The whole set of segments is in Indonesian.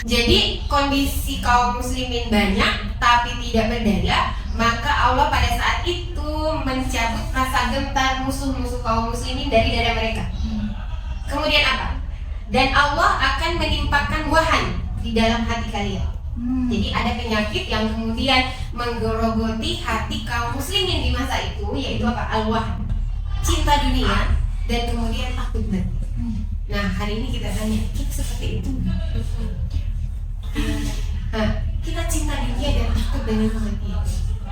Jadi kondisi kaum muslimin banyak tapi tidak berdaya, maka Allah pada saat itu mencabut rasa gentar musuh-musuh kaum muslimin dari dada mereka. Kemudian apa? Dan Allah akan menimpakan wahan di dalam hati kalian. Jadi ada penyakit yang kemudian menggerogoti hati kaum muslimin di masa itu, yaitu apa? Al-wahan, cinta dunia dan kemudian takut mati. Nah, hari ini kita tanya, kita seperti itu? Kita cinta dunia dan takut dengan kematian.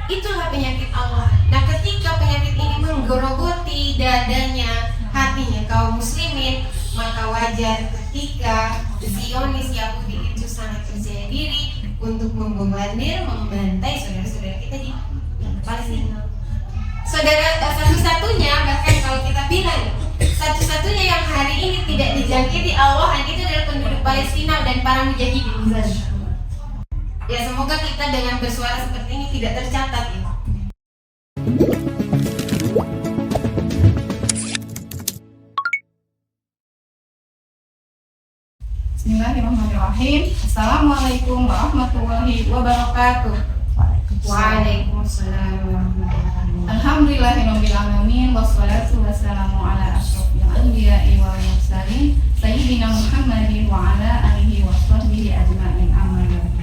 Itulah penyakit Allah. Nah, ketika penyakit ini menggerogoti dadanya, hatinya kaum muslimin, maka wajar ketika Zionis Yahudi itu sangat percaya diri untuk membombardir, membantai saudara-saudara kita di Palestina. Saudara satu-satunya, bahkan kalau kita bilang satu-satunya yang hari ini tidak dijangkiti Allah itu adalah penduduk Palestina dan para mujahidin. Ya, semoga kita dengan bersuara seperti ini tidak tercatat ya. Bismillahirrahmanirrahim. Assalamualaikum warahmatullahi wabarakatuh. Waalaikumsalam warahmatullahi wabarakatuh. Alhamdulillahirabbil alamin wassalatu wassalamu ala asyrofil anbiya'i wal mursalin sayyidina Muhammadin wa ala alihi washabbihi ajma'in amma ba'du.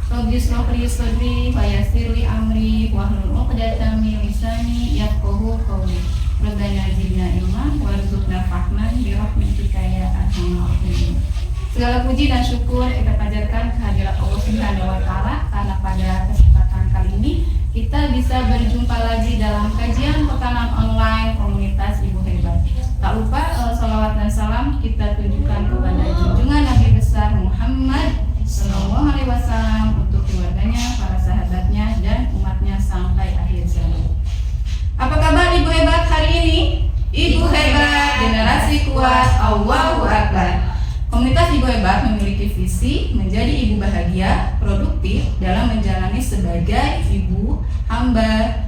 Rabbi shrah li sadri wa yassir li amri wahlul 'uqdatam min lisani yafqahu qawli. Rabbana zidna ilman warzuqna fahman bi rahmatika ya arhamar rahimin. Segala puji dan syukur kita panjatkan kehadirat Allah Subhanahu wa Ta'ala, karena pada kesempatan kali ini kita bisa berjumpa lagi dalam kajian pekanan online komunitas Ibu Hebat. Tak lupa salawat dan salam kita tunjukkan kepada junjungan Nabi besar Muhammad Sallallahu Alaihi Wasallam, untuk keluarganya, para sahabatnya, dan umatnya sampai akhir zaman. Apa kabar Ibu Hebat hari ini? Ibu Hebat, generasi kuat, Allahu Akbar. Komunitas Ibu Hebat memiliki visi menjadi ibu bahagia, produktif dalam menjalani sebagai ibu, hamba,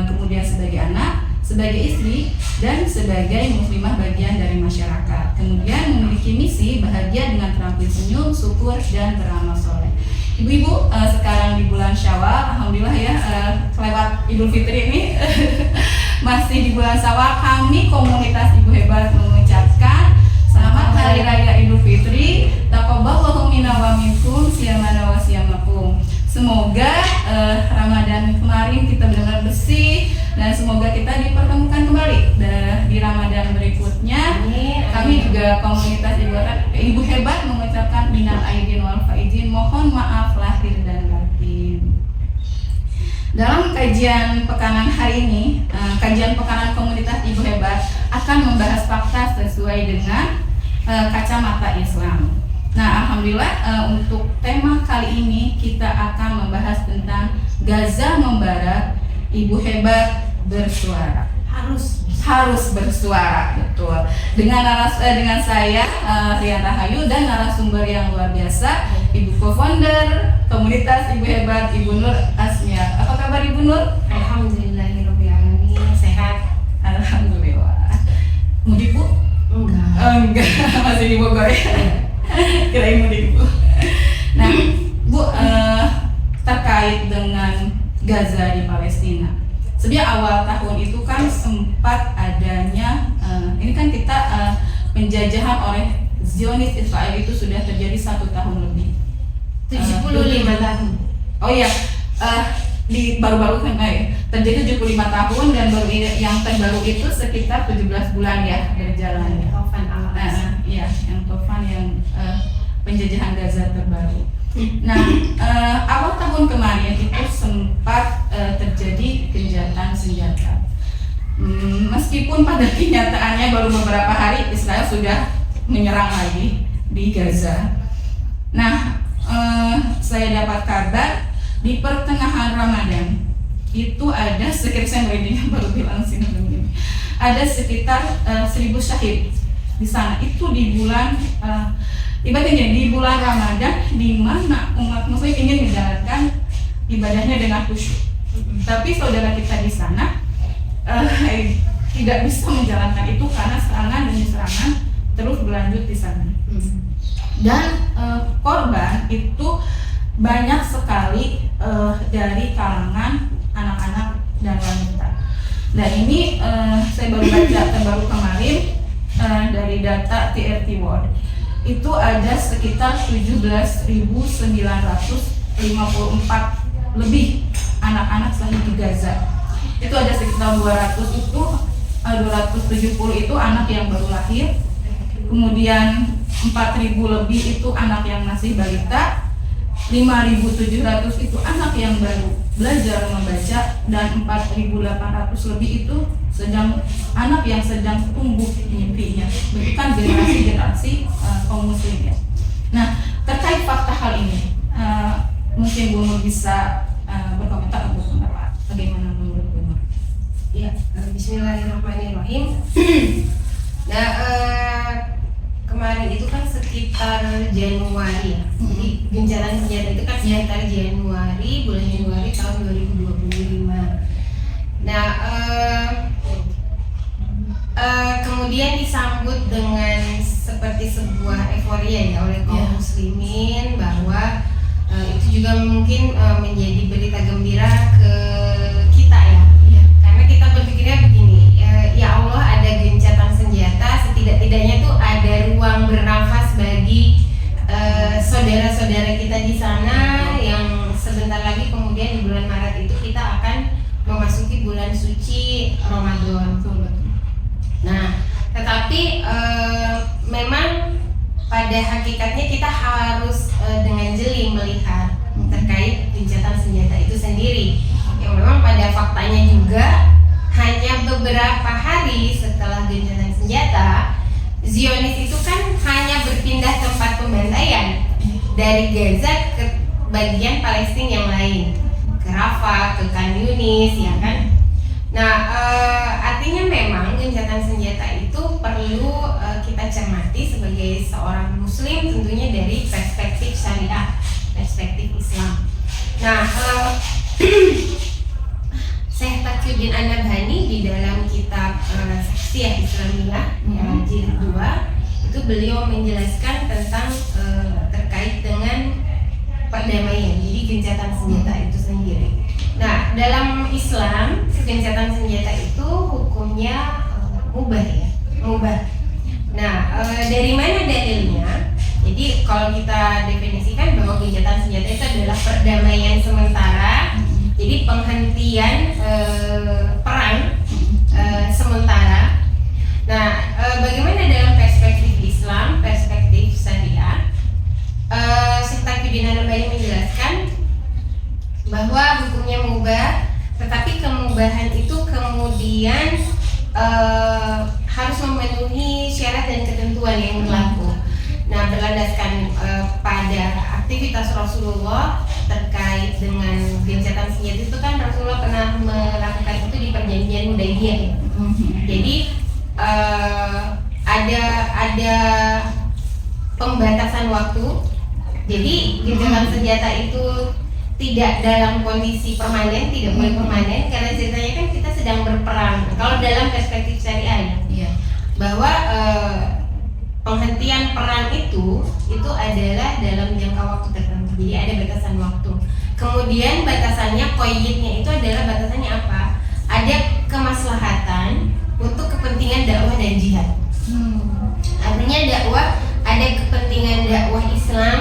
kemudian sebagai anak, sebagai istri, dan sebagai muslimah bagian dari masyarakat. Kemudian memiliki misi bahagia dengan terampil senyum, syukur, dan beramal soleh. Ibu-ibu, sekarang di bulan Syawal, alhamdulillah ya, lewat Idul Fitri ini masih di bulan Syawal, kami komunitas Ibu Hebat mengucapkan selamat Hari Raya Idul Fitri. Taqabbalallahu minna wa minkum siyamana wa siyamakum. Semoga Ramadan kemarin kita benar-benar bersih, dan semoga kita dipertemukan kembali di Ramadan berikutnya. Kami juga komunitas Ibu Hebat mengucapkan minal aidin wal faizin, mohon maaf lahir dan batin. Dalam kajian pekanan hari ini, kajian pekanan komunitas Ibu Hebat akan membahas fakta sesuai dengan kacamata Islam. Nah, alhamdulillah untuk tema kali ini kita akan membahas tentang Gaza membara, Ibu Hebat bersuara. Harus bersuara, betul. Dengan saya Rian Rahayu dan narasumber yang luar biasa, Ibu co-founder komunitas Ibu Hebat, Ibu Nur Asmia. Apa kabar Ibu Nur? Alhamdulillahirabbil alamin, sehat. Alhamdulillah. Mudik Bu? Enggak, masih di Bogor ya. Kirain mudik Bu. Nah, Bu, terkait dengan Gaza di Palestina. Sebenarnya awal tahun itu kan sempat adanya, ini kan kita penjajahan oleh Zionis Israel itu sudah terjadi 1 tahun lebih. 75 tahun. Oh iya, di baru-baru kan terjadi 75 tahun, dan baru yang terbaru itu sekitar 17 bulan ya berjalan ya. Taufan Iya, yang Taufan yang penjajahan Gaza terbaru. Nah, awal tahun kemarin itu sempat terjadi gencatan senjata. Meskipun pada kenyataannya baru beberapa hari Israel sudah menyerang lagi di Gaza. Nah, saya dapat kabar di pertengahan Ramadan itu ada sekitar, saya merinding baru bilang sini begini, ada sekitar 1000 syahid di sana. Itu di bulan ibaratnya di bulan Ramadan, di mana umat muslim ingin menjalankan ibadahnya dengan khusyuk. Tapi saudara kita di sana tidak bisa menjalankan itu karena serangan demi serangan terus berlanjut di sana. Dan korban itu banyak sekali dari kalangan anak-anak dan wanita. Dan ini saya baru baca terbaru kemarin dari data TRT World. Itu ada sekitar 17.954 lebih anak-anak sahih di Gaza. Itu ada sekitar 270 itu anak yang baru lahir. Kemudian 4.000 lebih itu anak yang masih balita, 5.700 itu anak yang baru belajar membaca, dan 4.800 lebih itu anak yang sedang tumbuh mimpinya. Itu kan generasi kaum muslim ya. Nah, terkait fakta hal ini, mungkin Bu Nur bisa berkomentar atau pendapat bagaimana menurut Bu Nur? Ya, bismillahirrahmanirrahim. Nah, kemarin itu kan sekitar Januari ya. Jadi gencatan senjata itu kan sekitar bulan Januari tahun 2025. Nah, kemudian disambut dengan seperti sebuah euforia ya oleh kaum muslimin, bahwa itu juga mungkin menjadi berita gembira ke kita ya. Karena kita berpikirnya begini, ya Allah, ada gencatan senjata, setidak-tidaknya tuh ada ruang bernafas bagi saudara-saudara kita di sana, yang sebentar lagi kemudian di bulan Maret itu kita akan memasuki bulan suci Ramadan. Nah, tetapi memang pada hakikatnya kita harus dengan jeli melihat terkait gencatan senjata itu sendiri, yang memang pada faktanya juga hanya beberapa hari setelah gencatan senjata, Zionis itu kan hanya berpindah tempat pembantaian dari Gaza ke bagian Palestina yang lain, ke Rafah, ke Khan Yunis, ya kan. Nah, artinya memang gencatan senjata itu perlu kita cermati sebagai seorang muslim, tentunya dari perspektif syariah, perspektif Islam. Nah, Syekh Taqiyuddin An-Nabhani di dalam kitab Saksiyah Islamiyah jilid 2 itu beliau menjelaskan tentang terkait dengan perdamaian, jadi gencatan senjata itu sendiri. Nah, dalam Islam gencatan senjata itu hukumnya mubah ya, mubah. Nah, dari mana dalilnya? Jadi kalau kita definisikan bahwa gencatan senjata itu adalah perdamaian sementara, jadi penghentian perang sementara. Nah, bagaimana dalam perspektif Islam, perspektif syariah? Syekh Taqiyuddin An-Nabhani menjelaskan bahwa hukumnya mubah, tetapi kemubahan itu kemudian harus memenuhi syarat dan ketentuan yang berlaku. Nah, berlandaskan pada aktivitas Rasulullah terkait dengan gencatan senjata itu kan Rasulullah pernah melakukan itu di perjanjian Hudaybiyah ya. Jadi ada pembatasan waktu. Jadi gencatan senjata itu tidak dalam kondisi permanen, tidak boleh permanen, karena ceritanya kan kita sedang berperang. Kalau dalam perspektif syariah ya, bahwa penghentian perang itu adalah dalam jangka waktu tertentu. Jadi ada batasan waktu. Kemudian batasannya, qayyidnya itu adalah batasannya apa? Ada kemaslahatan untuk kepentingan dakwah dan jihad. Artinya dakwah, ada kepentingan dakwah Islam,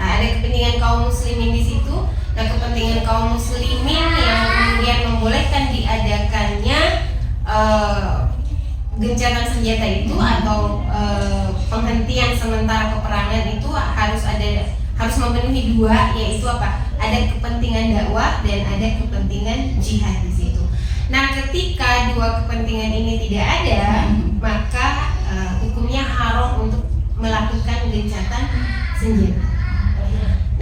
ada kepentingan kaum muslimin di situ. Nah, kepentingan kaum muslimin yang kemudian membolehkan diadakannya gencatan senjata itu atau penghentian sementara peperangan itu harus memenuhi dua, yaitu apa? Ada kepentingan dakwah dan ada kepentingan jihad di situ. Nah, ketika dua kepentingan ini tidak ada, maka hukumnya haram untuk melakukan gencatan senjata.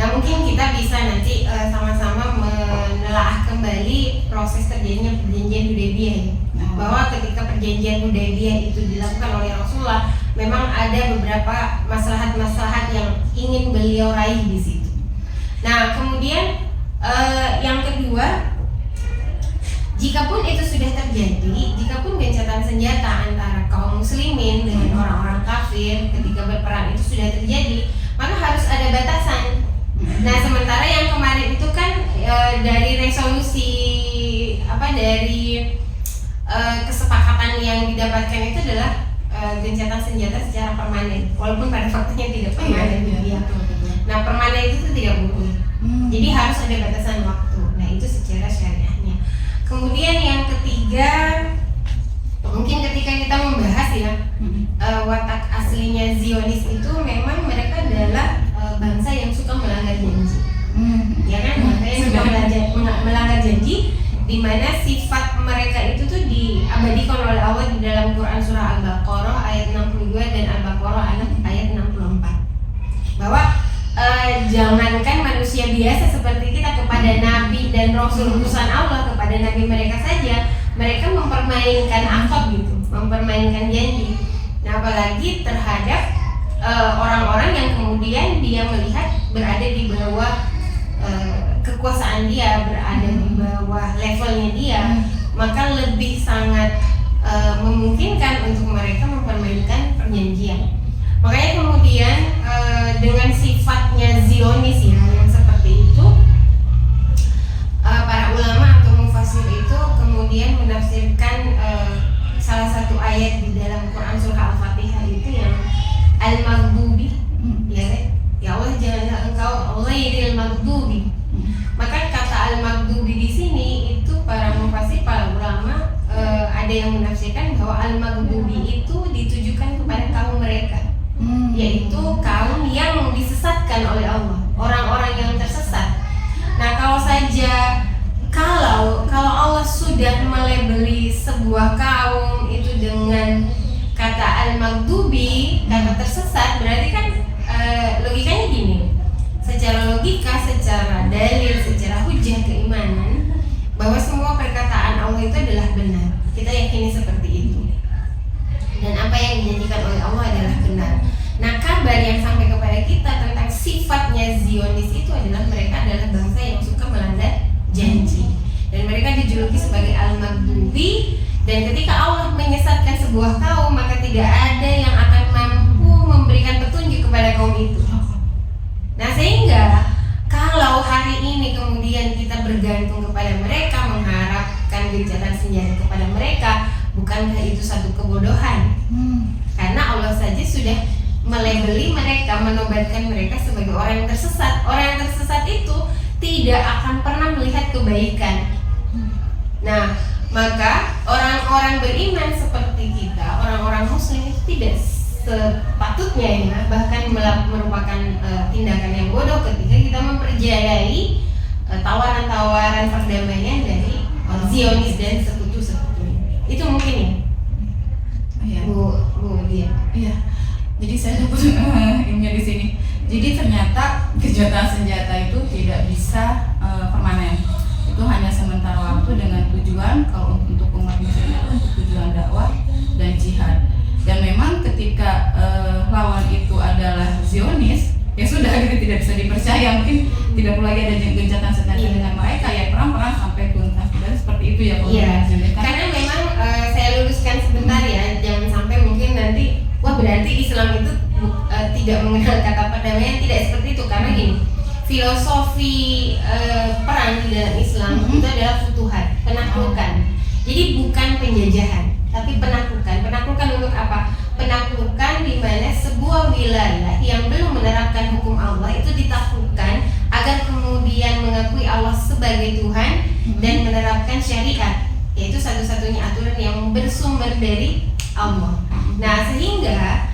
Nah, mungkin kita bisa nanti sama-sama menelaah kembali proses terjadinya perjanjian Hudaybiyah ya. Bahwa ketika perjanjian Hudaybiyah itu dilakukan oleh Rasulullah, memang ada beberapa maslahat-maslahat yang ingin beliau raih di situ. Nah, kemudian yang kedua, jikapun itu sudah terjadi, jikapun gencatan senjata antara kaum muslimin dengan orang-orang kafir ketika berperang itu sudah terjadi, maka harus ada batasan. Nah, sementara mendapatkan itu adalah gencatan senjata secara permanen, walaupun pada faktanya tidak permanen. Iya. Betul. Nah, permanen itu tuh tidak boleh. Jadi harus ada batasan waktu. Nah, itu secara syariahnya. Kemudian yang ketiga, mungkin ketika kita membahas ya, watak aslinya Zionis itu memang mereka adalah bangsa yang suka melanggar janji. Ya kan, mereka yang suka melanggar janji, di mana sifat mereka itu tuh diabadikan oleh Allah di dalam Quran surah Al-Baqarah ayat 62 dan Al-Baqarah ayat 64. Bahwa jangankan manusia biasa seperti kita kepada nabi dan rasul utusan Allah, kepada nabi mereka saja mereka mempermainkan akad gitu, mempermainkan janji. Nah, apalagi terhadap orang-orang yang kemudian dia melihat berada di bawah kekuasaan dia, berada di bawah levelnya dia, maka lebih sangat memungkinkan untuk mereka mempermainkan perjanjian. Makanya kemudian dengan sifatnya Zionis ya yang seperti itu, para ulama atau mufasir itu kemudian menafsirkan salah satu ayat di dalam Quran surah Al-Fatihah itu yang Al-Maghdubi, ya Allah janganlah engkau ghairil maghdubi. Maka kata Al-Maghdubi di sini itu para mufasir, para ulama ada yang menafsirkan bahwa Al-Maghdubi itu ditujukan kepada kaum mereka, yaitu kaum yang disesatkan oleh Allah, orang-orang yang tersesat. Nah, kalau Allah sudah melabeli sebuah kaum itu dengan kata al-maghdubi, kata tersesat, berarti kan logikanya gini. Secara logika, secara dalil, secara hujah keimanan, bahwa semua perkataan Allah itu adalah benar. Kita yakini seperti itu. Dan apa yang dijanjikan oleh Allah adalah benar. Nah, kabar yang sampai kepada kita tentang sifatnya Zionis itu adalah mereka adalah bangsa yang suka melanggar janji. Dan mereka dijuluki sebagai Al-Maghdubi. Dan ketika Allah menyesatkan sebuah kaum, maka tidak ada yang akan mampu memberikan petunjuk kepada kaum itu. Nah, sehingga kalau hari ini kemudian kita bergantung kepada mereka, mengharapkan gencatan senjata kepada mereka, bukankah itu satu kebodohan? Karena Allah saja sudah melabeli mereka, menobatkan mereka sebagai orang yang tersesat. Orang yang tersesat itu tidak akan pernah melihat kebaikan. Nah, maka orang-orang beriman seperti kita, orang-orang muslim itu tidak sepatutnya ya, bahkan merupakan tindakan yang bodoh ketika kita mempercayai tawaran-tawaran perdamaian dari Zionis dan sekutu-sekutunya. Itu mungkin ya, Bu Dia. Iya. Jadi saya dapat ilmunya di sini. Jadi ternyata gencatan senjata itu tidak bisa permanen. Itu hanya sementara waktu dengan tujuan kalau untuk umat muslim itu untuk tujuan dakwah dan jihad. Dan memang ketika lawan itu adalah Zionis, ya sudah gitu, tidak bisa dipercaya, mungkin tidak perlu lagi ada gencatan senjata dengan mereka, ya perang sampai tuntas. Dan seperti itu ya. Karena memang saya luruskan sebentar ya, jangan sampai mungkin nanti wah berarti Islam itu tidak mengenal kata perdamaian. Tidak seperti itu, karena gini, filosofi perang di dalam Islam itu adalah futuhat, penaklukan. Jadi bukan penjajahan, tapi penaklukan. Penaklukan untuk apa? Penaklukan di mana sebuah wilayah yang belum menerapkan hukum Allah itu ditaklukkan agar kemudian mengakui Allah sebagai Tuhan dan menerapkan syariat, yaitu satu-satunya aturan yang bersumber dari Allah. Nah, sehingga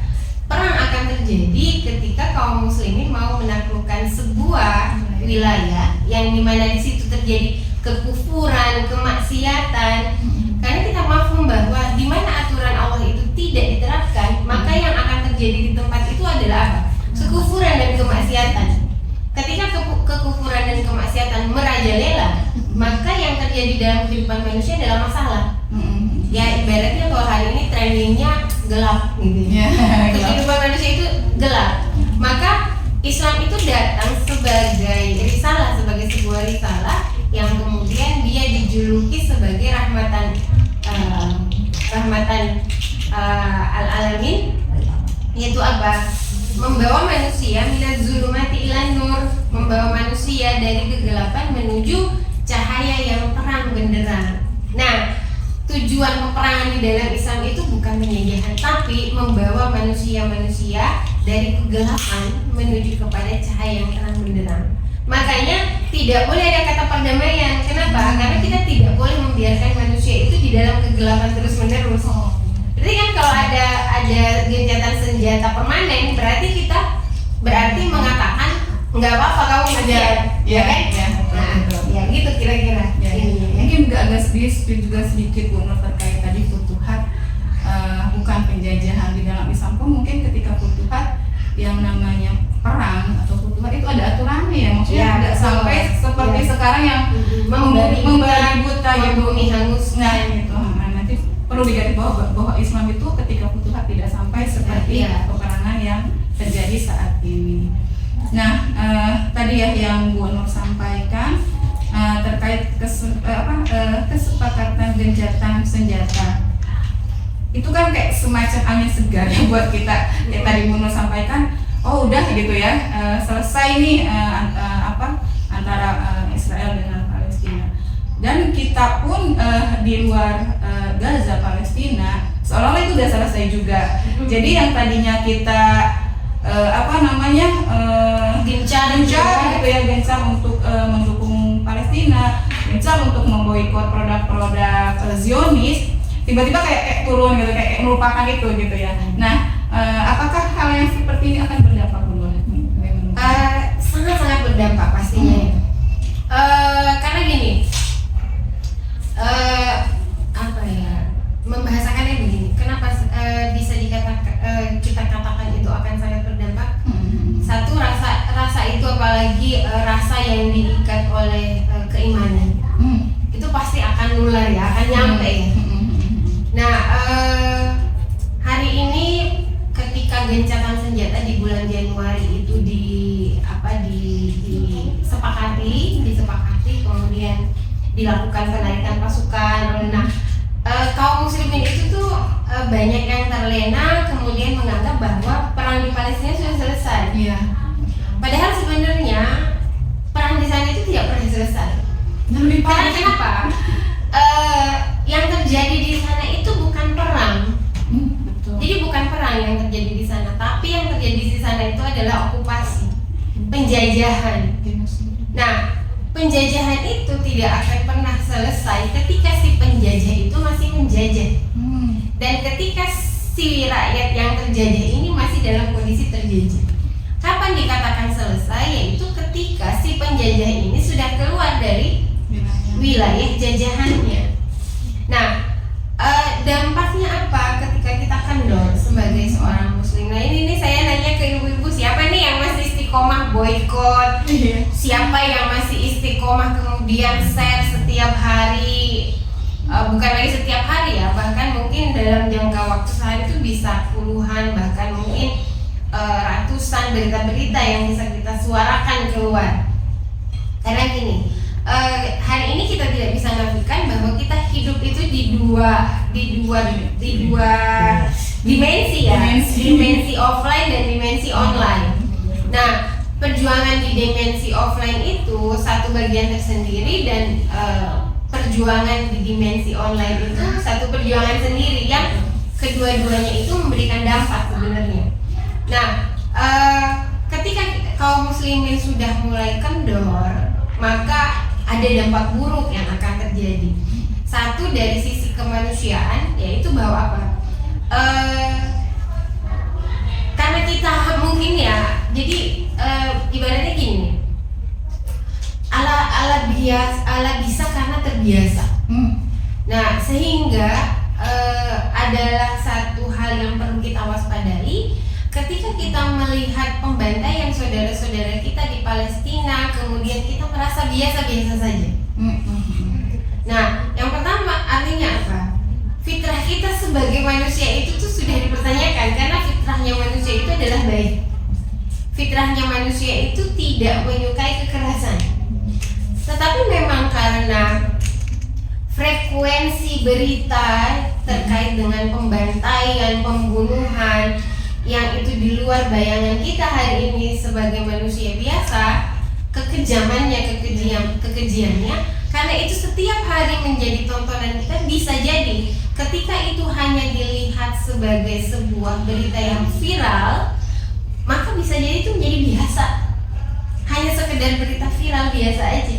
perang akan terjadi ketika kaum muslimin mau menaklukkan sebuah wilayah yang dimana di situ terjadi kekufuran, kemaksiatan. Karena kita mafhum bahwa di mana aturan Allah itu tidak diterapkan, maka yang akan terjadi di tempat itu adalah apa? Kekufuran dan kemaksiatan. Ketika kekufuran dan kemaksiatan merajalela, maka yang terjadi dalam kehidupan manusia adalah masalah. Ya ibaratnya kalau hari ini trendingnya gelap gitu. Kehidupan manusia itu gelap. Maka Islam itu datang sebagai risalah, sebagai sebuah risalah yang kemudian dia dijuluki sebagai rahmatan al-alamin, yaitu apa? Membawa manusia minaz zulumati ilan nur, membawa manusia dari kegelapan menuju cahaya yang terang benderang. Nah, tujuan peperangan di dalam Islam itu bukan bukan penjajahan, tapi membawa manusia-manusia dari kegelapan menuju kepada cahaya yang terang benderang. Makanya tidak boleh ada kata perdamaian. Kenapa? Karena kita tidak boleh membiarkan manusia itu di dalam kegelapan terus-menerus. Berarti kan kalau ada gencatan senjata permanen, berarti mengatakan nggak apa-apa kamu ngejar, ya kan? Ya gitu kira-kira. Mungkin agak sedikit Bu Nur terkait tadi futuhat, bukan penjajahan di dalam Islam pun mungkin ketika futuhat yang namanya perang atau futuhat itu ada aturannya ya, maksudnya tidak sampai seperti sekarang yang memberi buta gitu, membumi hangus. Nah gitu. Nanti perlu digarisbawahi bahwa Islam itu ketika futuhat tidak sampai seperti peperangan yang terjadi saat ini. Nah, tadi ya yang Bu Nur sampaikan terkait kesepakatan gencatan senjata. Itu kan kayak semacam angin segar ya buat kita. Kayak tadi Bu Nur sampaikan, oh udah gitu ya, selesai nih antara Israel dengan Palestina. Dan kita pun di luar Gaza, Palestina, seolah-olah itu udah selesai juga. Jadi yang tadinya kita gencar gitu ya, gencar untuk mendukung Palestina, gencar untuk memboikot produk-produk Zionis, tiba-tiba kayak turun gitu, kayak melupakan itu gitu ya. Nah, apakah hal yang seperti ini akan berdampak dulu? Sangat-sangat berdampak pastinya. Karena gini, membahasakannya begini. Kenapa bisa kita katakan itu akan sangat berdampak? Satu, rasa itu, apalagi rasa yang diikat oleh keimanan, itu pasti akan nular ya, akan nyampe ya. Nah, hari ini ketika gencatan senjata di bulan Januari itu disepakati, kemudian dilakukan penarikan pasukan. Nah, kaum muslimin itu tuh banyak yang terlena, kemudian menganggap bahwa perang di Palestina sudah selesai. Iya. Padahal sebenarnya perang di sana itu tidak pernah selesai. Karena kenapa? Yang terjadi di sana itu bukan perang. Betul. Jadi bukan perang yang terjadi di sana, tapi yang terjadi di sana itu adalah okupasi, penjajahan. Nah, penjajahan itu tidak akan pernah selesai ketika si penjajah itu masih menjajah. Dan ketika si rakyat yang terjajah ini masih dalam kondisi terjajah. Kapan dikatakan selesai? Yaitu ketika si penjajah ini sudah keluar dari wilayah jajahannya. Nah, dampaknya apa ketika kita kendor sebagai seorang muslim? Nah, ini saya nanya ke ibu-ibu, siapa nih yang masih istiqomah boykot? Siapa yang masih istiqomah kemudian share setiap hari? Bukan lagi setiap hari ya, bahkan mungkin dalam jangka waktu sehari itu bisa puluhan, bahkan mungkin ratusan berita-berita yang bisa kita suarakan keluar. Karena gini, hari ini kita tidak bisa nafikan bahwa kita hidup itu di dua dimensi ya, dimensi offline dan dimensi online. Nah, perjuangan di dimensi offline itu satu bagian tersendiri, dan perjuangan di dimensi online itu satu perjuangan sendiri yang kedua-duanya itu memberikan dampak sebenarnya. Nah, ketika kaum muslimin sudah mulai kendor, maka ada dampak buruk yang akan terjadi. Satu, dari sisi kemanusiaan, yaitu bahwa apa? Karena kita mungkin ya, jadi ibaratnya gini, ala bisa karena terbiasa. Nah, sehingga adalah satu hal yang perlu kita waspadai ketika kita melihat pembantaian saudara-saudara kita di Palestina, kemudian kita merasa biasa-biasa saja. Nah, yang pertama artinya apa? Fitrah kita sebagai manusia itu tuh sudah dipertanyakan, karena fitrahnya manusia itu adalah baik. Fitrahnya manusia itu tidak menyukai kekerasan. Tetapi memang karena frekuensi berita terkait dengan pembantaian, pembunuhan yang itu di luar bayangan kita hari ini sebagai manusia biasa, kekejamannya, kekejiannya, karena karena itu setiap hari menjadi tontonan kita, bisa jadi ketika itu hanya dilihat sebagai sebuah berita yang viral, maka bisa jadi itu menjadi biasa, hanya sekedar berita viral biasa aja.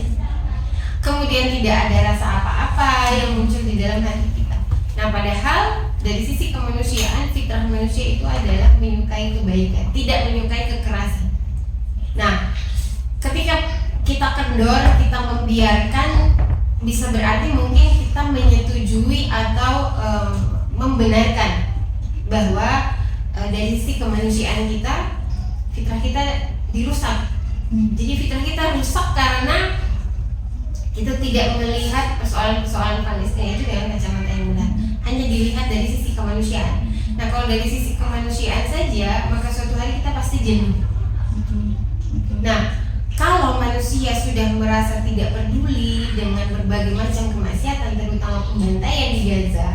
Kemudian tidak ada rasa apa-apa yang muncul di dalam hati kita. Nah, padahal dari sisi kemanusiaan, fitrah manusia itu adalah menyukai kebaikan, tidak menyukai kekerasan. Nah, ketika kita kendor, kita membiarkan, bisa berarti mungkin kita menyetujui atau membenarkan bahwa dari sisi kemanusiaan kita, fitrah kita dirusak. Jadi fitrah kita rusak karena kita tidak melihat persoalan-persoalan Palestina itu dengan kacamata yang benar, hanya dilihat dari sisi kemanusiaan. Nah, kalau dari sisi kemanusiaan saja, maka suatu hari kita pasti jenuh. Nah, kalau manusia sudah merasa tidak peduli dengan berbagai macam kemaksiatan, terutama pembantaian di Gaza,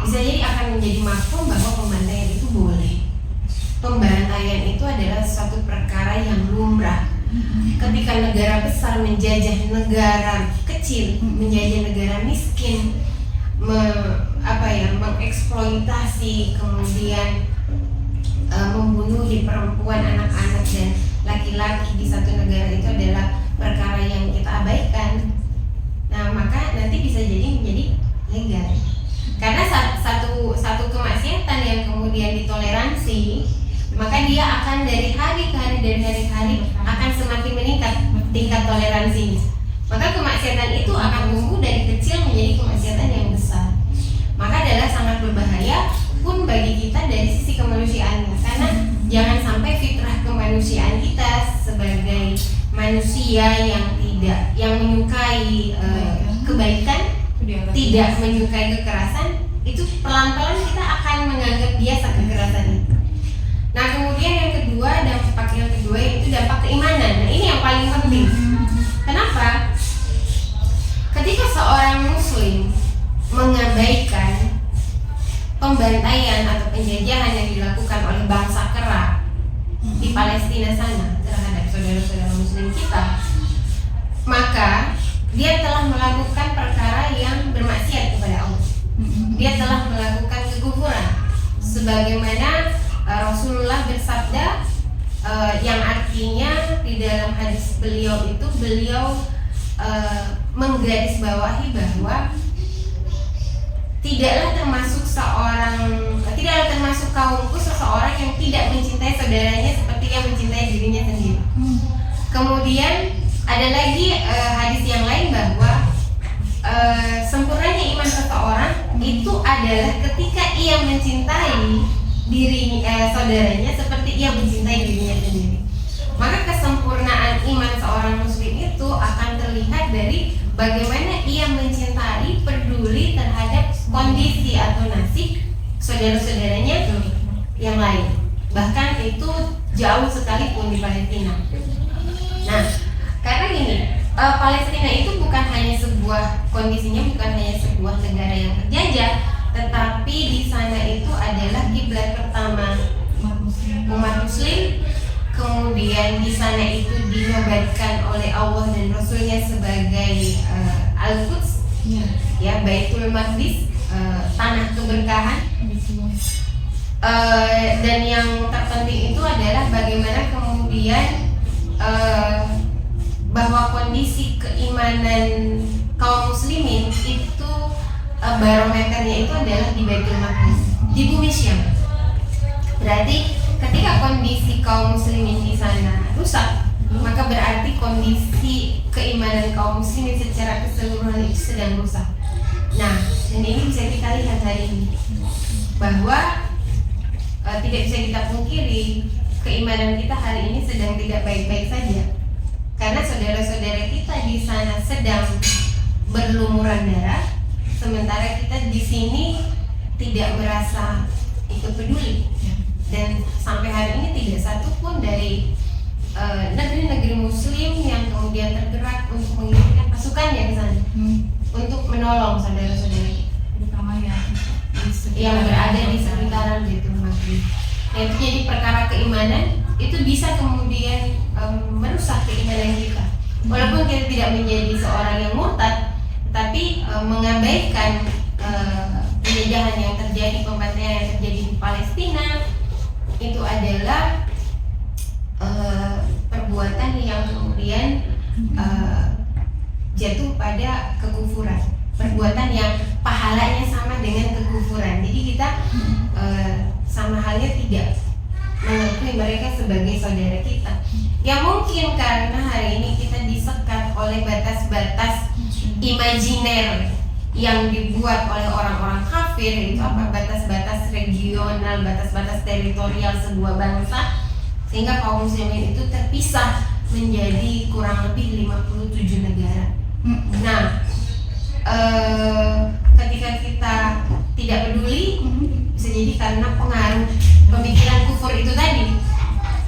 bisa jadi akan menjadi mafhum bahwa pembantaian itu boleh. Pembantaian itu adalah suatu perkara yang lumrah. Ketika negara besar menjajah negara kecil, menjajah negara miskin, mengeksploitasi, kemudian membunuh perempuan, anak-anak dan laki-laki di satu negara, itu adalah perkara yang kita abaikan. Nah, maka nanti bisa jadi menjadi legal. Karena satu kemaksiatan yang kemudian ditoleransi, maka dia akan dari hari ke hari akan semakin meningkat tingkat toleransinya. Maka kemaksiatan itu akan tumbuh dari kecil menjadi kemaksiatan yang besar. Maka adalah sangat berbahaya pun bagi kita dari sisi kemanusiaan, karena jangan sampai fitrah kemanusiaan kita sebagai manusia yang menyukai kebaikan, tidak menyukai kekerasan, itu pelan-pelan kita akan menganggap biasa kekerasan itu. Nah, kemudian yang kedua, dampak yang kedua yaitu dampak keimanan. Nah, ini yang paling penting. Kenapa? Ketika seorang muslim mengabaikan pembantaian atau penjajahan yang dilakukan oleh bangsa kera di Palestina sana terhadap saudara-saudara muslim kita, maka dia telah melakukan perkara yang bermaksiat kepada Allah. Dia telah melakukan kekufuran, sebagaimana Rasulullah bersabda, yang artinya di dalam hadis beliau itu, beliau menggarisbawahi bahwa tidaklah termasuk kaumku seseorang yang tidak mencintai saudaranya seperti yang mencintai dirinya sendiri. Kemudian ada lagi hadis yang lain bahwa sempurnanya iman seseorang itu adalah ketika ia mencintai saudaranya seperti ia mencintai dirinya sendiri. Maka kesempurnaan iman seorang muslim itu akan terlihat dari bagaimana ia mencintai, peduli terhadap kondisi atau nasib saudara-saudaranya yang lain. Bahkan itu jauh sekalipun di Palestina. Nah, karena gini, Palestina itu bukan hanya sebuah kondisinya, bukan hanya sebuah negara yang terjajah, tetapi di sana itu adalah kiblat pertama umat muslim. Kemudian di sana itu dinobatkan oleh Allah dan Rasulnya sebagai Al-Quds, ya, Baitul Maqdis, tanah keberkahan. Dan yang terpenting itu adalah bagaimana kemudian bahwa kondisi keimanan kaum muslimin itu barometernya itu adalah di Baitul Maqdis, di bumi Syam. Berarti ketika kondisi kaum muslimin di sana rusak, maka berarti kondisi keimanan kaum muslimin secara keseluruhan itu sedang rusak. Nah, dan ini bisa kita lihat hari ini bahwa tidak bisa kita pungkiri keimanan kita hari ini sedang tidak baik-baik saja, karena saudara-saudara kita di sana sedang berlumuran darah, sementara kita di sini tidak merasa ikut peduli. Dan sampai hari ini tidak satu pun dari negeri-negeri muslim yang kemudian tergerak untuk mengirimkan pasukannya ke sana untuk menolong saudara-saudara kita, terutama yang berada di sekitaran Baitul Maqdis. Nah, itu jadi perkara keimanan itu bisa kemudian merusak keimanan kita. Walaupun kita tidak menjadi seorang yang murtad, tapi mengabaikan penjajahan yang terjadi, pembantaian yang terjadi di Palestina, itu adalah perbuatan yang kemudian jatuh pada kekufuran, perbuatan yang pahalanya sama dengan kekufuran. Jadi kita sama halnya tidak mengakui mereka sebagai saudara kita. Ya mungkin karena hari ini kita disekat oleh batas-batas imajiner yang dibuat oleh orang-orang kafir, itu apa, batas-batas regional, batas-batas teritorial sebuah bangsa, sehingga kaum muslimin itu terpisah menjadi kurang lebih 57 negara. Nah, ketika kita tidak peduli, bisa jadi karena pengaruh pemikiran kufur itu tadi.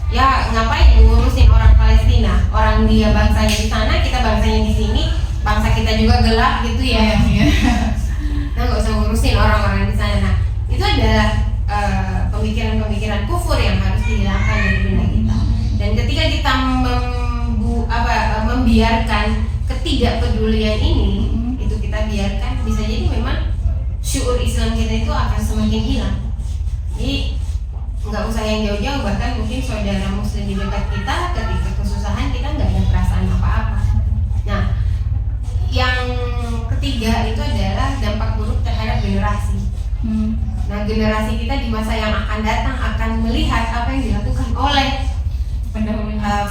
Ya ngapain ngurusin orang Palestina, orang dia bangsanya di sana, kita bangsanya di sini, bangsa kita juga gelap gitu ya. Nah nggak usah ngurusin orang-orang di sana. Nah itu adalah pemikiran-pemikiran kufur yang harus dihilangkan dari benak kita. Dan ketika kita membiarkan ketidakpedulian ini, itu kita biarkan, bisa jadi memang syuur Islam kita itu akan semakin hilang. Jadi nggak usah yang jauh-jauh, bahkan mungkin saudara muslim di dekat kita ketika kesusahan kita nggak ada perasaan apa-apa. Nah, yang ketiga itu adalah dampak buruk terhadap generasi. Nah, generasi kita di masa yang akan datang akan melihat apa yang dilakukan oleh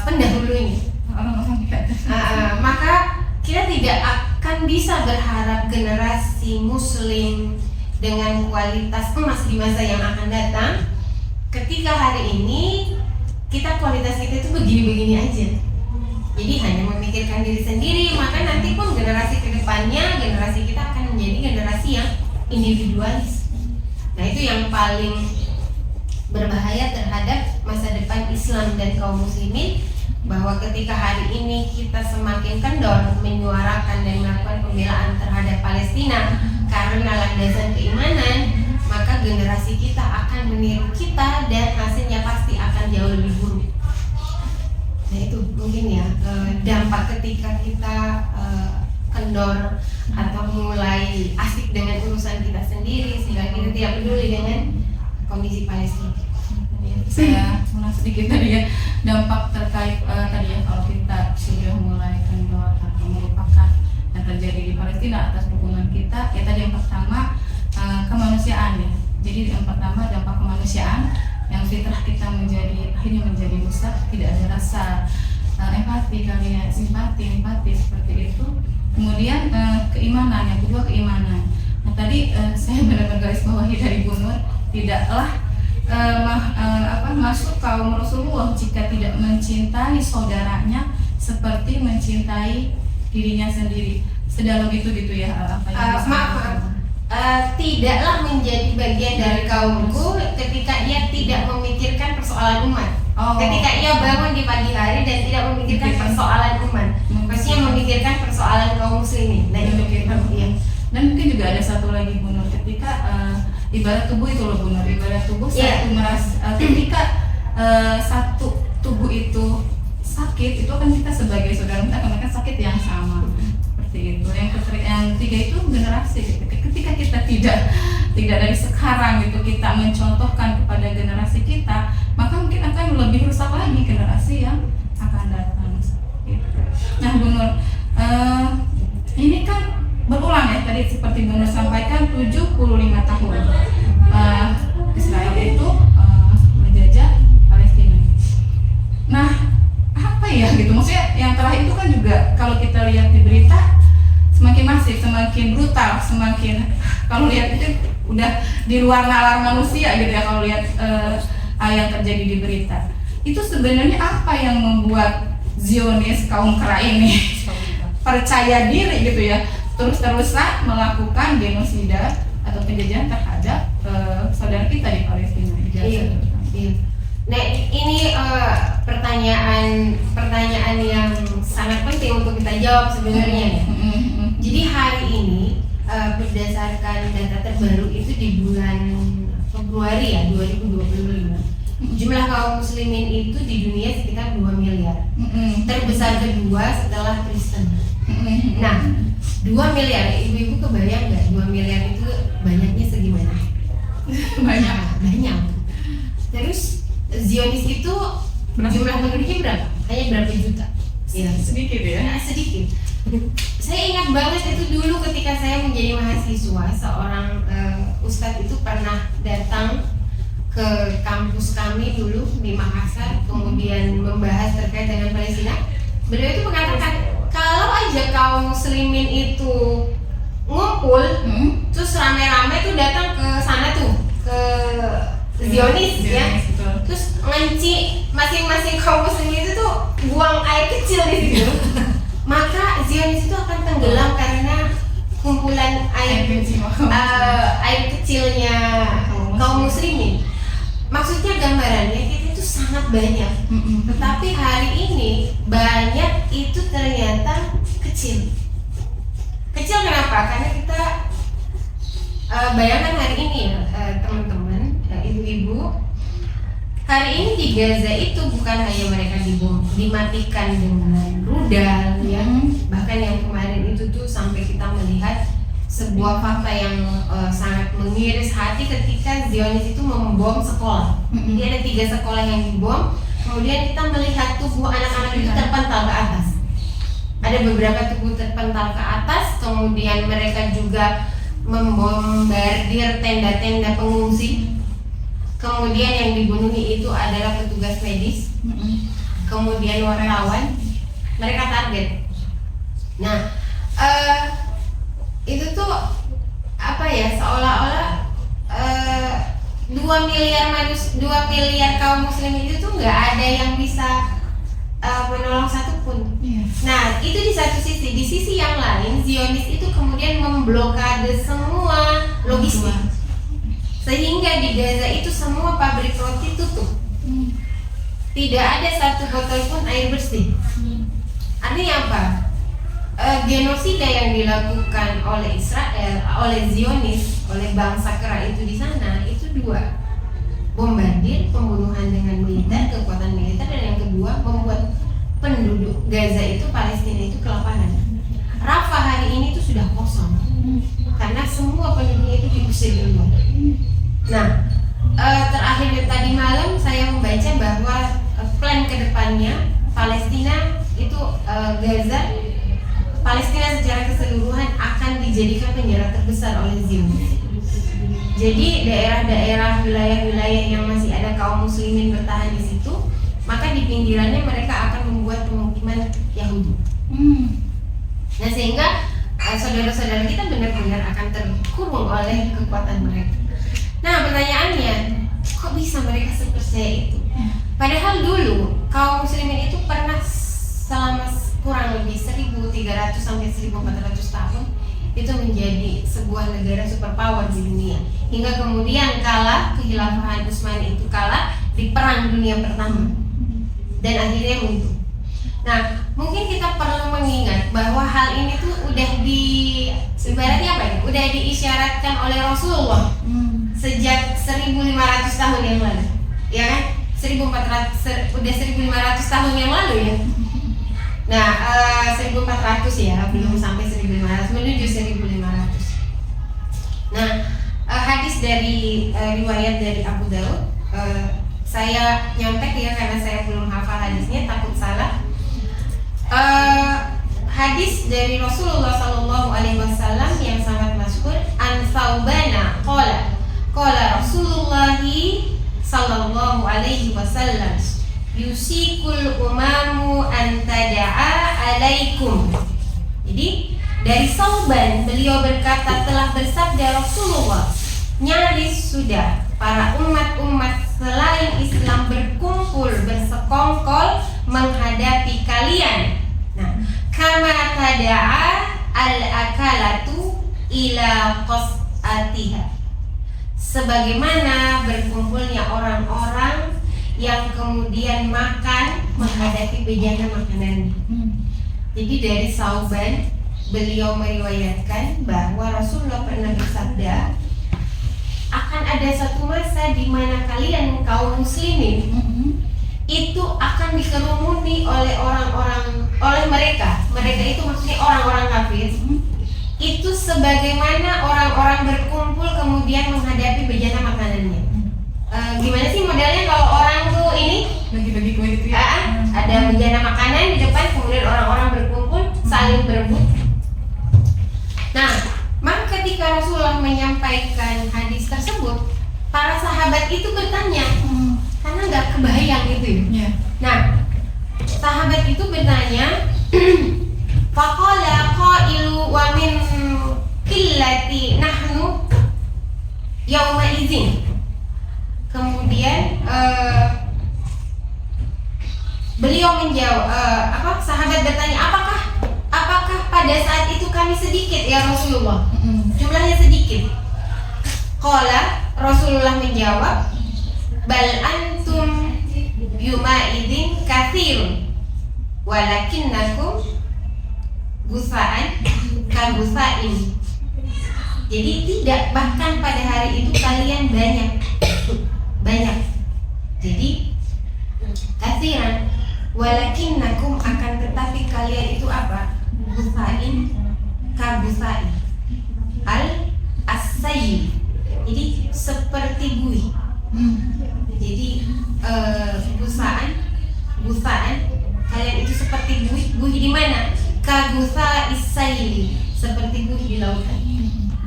pendahulu ini. Maka kita tidak akan bisa berharap generasi muslim dengan kualitas emas di masa yang akan datang ketika hari ini kualitas kita itu begini-begini aja. Jadi hanya memikirkan diri sendiri, maka nanti pun generasi kedepannya, generasi kita akan menjadi generasi yang individualis. Nah itu yang paling berbahaya terhadap masa depan Islam dan kaum muslimin, bahwa ketika hari ini kita semakin kendor menyuarakan dan melakukan pembelaan terhadap Palestina karena landasan keimanan, maka generasi kita akan meniru kita dan hasilnya pasti akan jauh lebih buruk. Nah itu mungkin ya dampak ketika kita kendor atau mulai asik dengan urusan kita sendiri sehingga kita tidak peduli dengan kondisi Palestina. Saya ulang sedikit tadi ya, dampak terkait tadi ya, kalau kita sudah mulai kendor atau melupakan yang terjadi di Palestina atas dukungan kita, ya tadi yang pertama kemanusiaan ya. Jadi yang pertama dampak kemanusiaan, yang fitrah kita akhirnya menjadi rusak, tidak ada rasa empati kali ya, simpati seperti itu. Kemudian keimanan, yang kedua keimanan. Nah tadi saya benar-benar garis bawahi dari Bu Nur, tidaklah masuk kaum Rasulullah jika tidak mencintai saudaranya seperti mencintai dirinya sendiri. Sedalam itu gitu ya apa yang tidaklah menjadi bagian dari kaumku ketika ia tidak memikirkan persoalan umat. Ketika ia bangun di pagi hari dan tidak memikirkan persoalan umat, maksudnya memikirkan persoalan kaum muslimin. Nah itu ya. Dan mungkin juga ada satu lagi Bu Nur, ketika ibarat tubuh itu loh Bu Nur, ibarat tubuh satu merasa ketika satu tubuh itu sakit, itu kan kita sebagai saudara kita akan merasakan sakit yang sama seperti itu. Yang ketiga itu generasi gitu. Ketika kita tidak dari sekarang gitu kita mencontohkan kepada generasi kita, maka mungkin akan lebih rusak lagi generasi yang akan datang gitu. Nah Bu Nur, ini kan berulang ya, tadi seperti Bu Nur sampaikan 75 tahun Israel itu menjajah Palestina. Nah apa ya gitu, maksudnya yang terakhir itu kan juga kalau kita lihat di berita semakin masif, semakin brutal, semakin kalau lihat itu udah di luar nalar manusia gitu ya kalau lihat yang terjadi di berita. Itu sebenarnya apa yang membuat Zionis kaum kera ini percaya diri gitu ya, terus-terusan melakukan genosida atau penjajahan terhadap saudara kita di Palestina di Gaza. Iya. Nah ini pertanyaan yang sangat penting untuk kita jawab sebenarnya. Jadi hari ini berdasarkan data terbaru itu di bulan Februari ya 2025 Jumlah kaum muslimin itu di dunia sekitar 2 miliar. Terbesar kedua setelah Kristen. Nah, 2 miliar, ibu-ibu kebayang nggak 2 miliar itu banyaknya segimana? Banyak. Terus Zionis itu jumlah penduduknya berapa? Hanya berapa juta? Ya, Sedikit ya. nah, sedikit. Saya ingat banget itu dulu ketika saya menjadi mahasiswa, seorang ustadz itu pernah datang ke kampus kami dulu di Makassar, kemudian membahas terkait dengan Palestina. Beliau itu mengatakan kalau aja kaum muslimin itu ngumpul, terus rame-rame tuh datang ke sana tuh, ke Zionis ya, terus ngenci masing-masing kaum muslimin itu tuh buang air kecil di situ, maka Zionis itu akan tenggelam karena kumpulan air kecilnya kaum muslimin. Maksudnya gambarannya kita itu sangat banyak, tetapi hari ini banyak itu ternyata kecil. Kecil kenapa? Karena kita bayangkan hari ini ya teman-teman, ibu-ibu, hari ini di Gaza itu bukan hanya mereka dimatikan dengan rudal ya, bahkan yang kemarin itu tuh sampai kita melihat sebuah fakta yang sangat mengiris hati ketika Zionis itu membom sekolah. Jadi ada 3 sekolah yang dibom, kemudian kita melihat tubuh anak-anak itu terpental ke atas. Ada beberapa tubuh terpental ke atas, kemudian mereka juga membombardir tenda-tenda pengungsi. Kemudian yang dibunuhi itu adalah petugas medis, kemudian wartawan, mereka target. Nah, itu tuh apa ya, seolah-olah 2 miliar kaum muslim itu tuh nggak ada yang bisa menolong satupun. Nah, itu di satu sisi. Di sisi yang lain, Zionis itu kemudian memblokade semua logistik, sehingga di Gaza itu semua pabrik roti tutup. Tidak ada satu botol pun air bersih. Artinya apa? Genosida yang dilakukan oleh Israel, oleh Zionis, oleh bangsa kera itu di sana itu 2: bombardir, pembunuhan dengan militer, kekuatan militer, dan yang kedua membuat penduduk Gaza itu, Palestina itu kelaparan. Rafah hari ini itu sudah kosong karena semua penduduknya itu diusir duluan. Nah, terakhir tadi malam saya membaca bahwa plan kedepannya Palestina itu Gaza, Palestina secara keseluruhan akan dijadikan penjara terbesar oleh Zionis. Jadi daerah-daerah, wilayah-wilayah yang masih ada kaum muslimin bertahan di situ, maka di pinggirannya mereka akan membuat pemukiman Yahudi. Nah, sehingga saudara-saudara kita benar-benar akan terkurung oleh kekuatan mereka. Nah, pertanyaannya, kok bisa mereka sepercaya itu? Padahal dulu kaum muslimin itu pernah selama kurang lebih 1300 sampai 1400 tahun itu menjadi sebuah negara superpower di dunia, hingga kemudian kalah, kekhilafahan Utsmani itu kalah di Perang Dunia Pertama dan akhirnya runtuh. Nah, mungkin kita perlu mengingat bahwa hal ini tuh udah ibaratnya apa ya? Udah diisyaratkan oleh Rasulullah sejak 1500 tahun yang lalu. Ya kan? 1500 tahun yang lalu ya. Nah, 1400 ya, belum sampai 1500, menuju 1500. Nah, hadis dari riwayat dari Abu Daud, saya nyontek ya karena saya belum hafal hadisnya, takut salah. Hadis dari Rasulullah SAW yang sangat masyhur, an Thawbana qala Rasulullah sallallahu alaihi wasallam, yusikul umamu antada'a alaikum. Jadi dari Sauban, beliau berkata, telah bersabda Rasulullah, nyaris sudah para umat-umat selain Islam berkumpul bersekongkol menghadapi kalian. Nah, kama tada'a al-akalatu ila qas'atiha, sebagaimana berkumpulnya orang-orang yang kemudian makan menghadapi bejana makanannya. Jadi dari Sauban, beliau meriwayatkan bahwa Rasulullah pernah bersabda, akan ada satu masa di mana kalian kaum muslimin itu akan dikerumuni oleh oleh mereka itu maksudnya orang-orang kafir itu sebagaimana orang-orang berkumpul kemudian menghadapi bejana makanannya. Gimana sih modelnya kalau orang tuh ini Bagi-bagi kue gitu ya. ada bejana makanan di depan, kemudian orang-orang berkumpul saling berebut. Nah, maka ketika Rasulullah menyampaikan hadis tersebut, para sahabat itu bertanya, karena nggak kebayang gitu ya. Nah, sahabat itu bertanya, faqala qailu wa min qillati nahnu yauma idzin. Kemudian beliau menjawab, sahabat bertanya, apakah pada saat itu kami sedikit ya Rasulullah? Jumlahnya sedikit. Qala, Rasulullah menjawab, bal antum yuma idzin katsirun walakinnakum gusaan ka gusain. Jadi tidak, bahkan pada hari itu kalian banyak. Jadi katsiran walakinnakum, akan tetapi kalian itu apa? Gusain ka gusain al as-sayl. Jadi seperti buih. Jadi gusaan kalian itu seperti buih di mana? Kagusa isaili, seperti buih di lautan.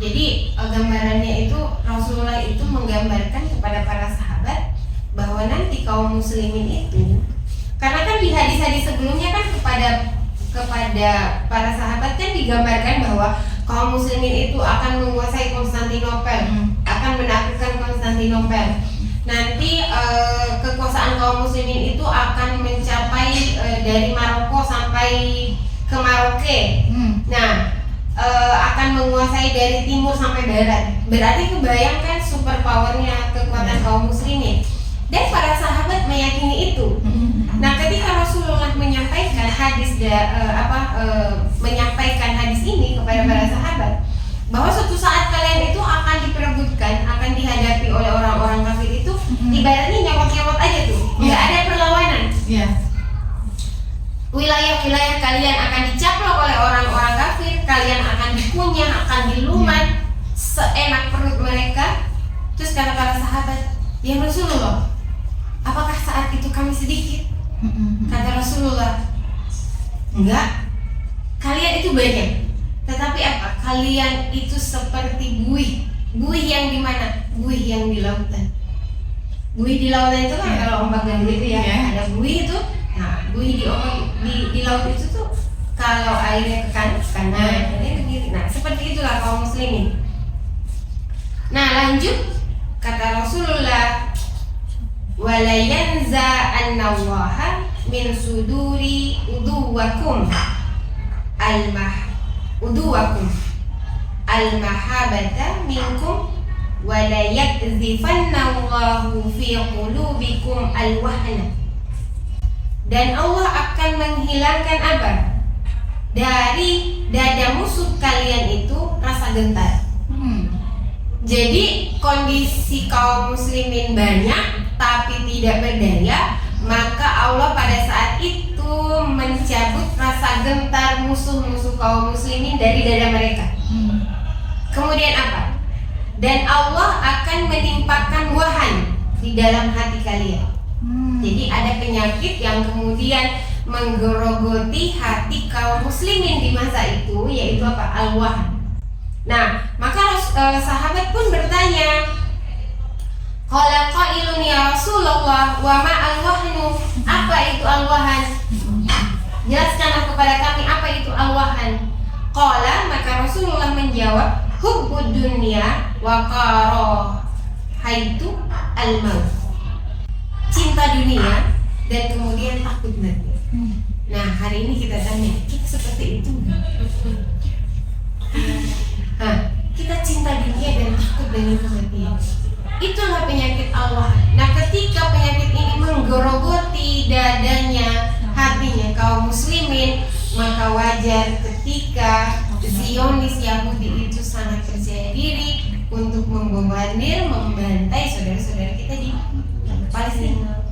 Jadi gambarannya itu Rasulullah itu menggambarkan kepada para sahabat bahwa nanti kaum muslimin itu, karena kan di hadis-hadis sebelumnya kan kepada para sahabat kan digambarkan bahwa kaum muslimin itu akan menguasai Konstantinopel, akan menaklukkan Konstantinopel. Nanti kekuasaan kaum muslimin itu akan mencapai dari Maroko sampai ke Maroke. Nah, akan menguasai dari timur sampai barat. Berarti kebayangkan super powernya kekuatan kaum muslimin. Dan para sahabat meyakini itu. Nah, ketika Rasulullah menyampaikan menyampaikan hadis ini kepada para sahabat, bahwa suatu saat kalian itu akan diperebutkan, akan dihadapi oleh orang-orang kafir itu, ibaratnya nyamot-nyamot aja tuh, nggak ada perlawanan. Wilayah-wilayah kalian akan dicaplok oleh orang-orang kafir, kalian akan dikunyah, akan dilumat seenak perut mereka. Terus kata para sahabat, ya Rasulullah, apakah saat itu kami sedikit? Kata Rasulullah, enggak, kalian itu banyak. Tetapi apa? Kalian itu seperti buih. Buih yang di mana? Buih yang di lautan. Buih di lautan itu kan kalau ombak gede itu ya, ada buih itu. Nah, buih di laut itu tuh kalau airnya ke kanan, ini ke kiri. Nah, seperti itulah kaum muslimin. Nah, lanjut kata Rasulullah, wala yanza annallaha min suduri uduwakum al-mahabata minkum wala yakzifannallahu fi qulubikum al-wahna. Dan Allah akan menghilangkan apa? Dari dada musuh kalian itu rasa gentar. Jadi kondisi kaum muslimin banyak tapi tidak berdaya, maka Allah pada saat itu mencabut rasa gentar musuh-musuh kaum muslimin dari dada mereka. Kemudian apa? Dan Allah akan menimpakan wahan di dalam hati kalian. Jadi ada penyakit yang kemudian menggerogoti hati kaum muslimin di masa itu, yaitu apa? Al-wahan. Nah, maka sahabat pun bertanya, qala qailun ya Rasulullah wa ma al-wahnu? Apa itu al-wahan? Jelaskanlah kepada kami apa itu al-wahan. Qala, maka Rasulullah menjawab, hubbud dunya wa karahaitu al-maut. Cinta dunia dan kemudian takut mati. Nah, hari ini kita tanya, kita seperti itu enggak? Kita cinta dunia dan takut dengan kematian. Itulah penyakit Allah. Nah, ketika penyakit ini menggerogoti dadanya, hatinya kaum muslimin, maka wajar ketika Zionis Yahudi itu sangat percaya diri, untuk membombardir, membantai saudara-saudara kita di Palestina.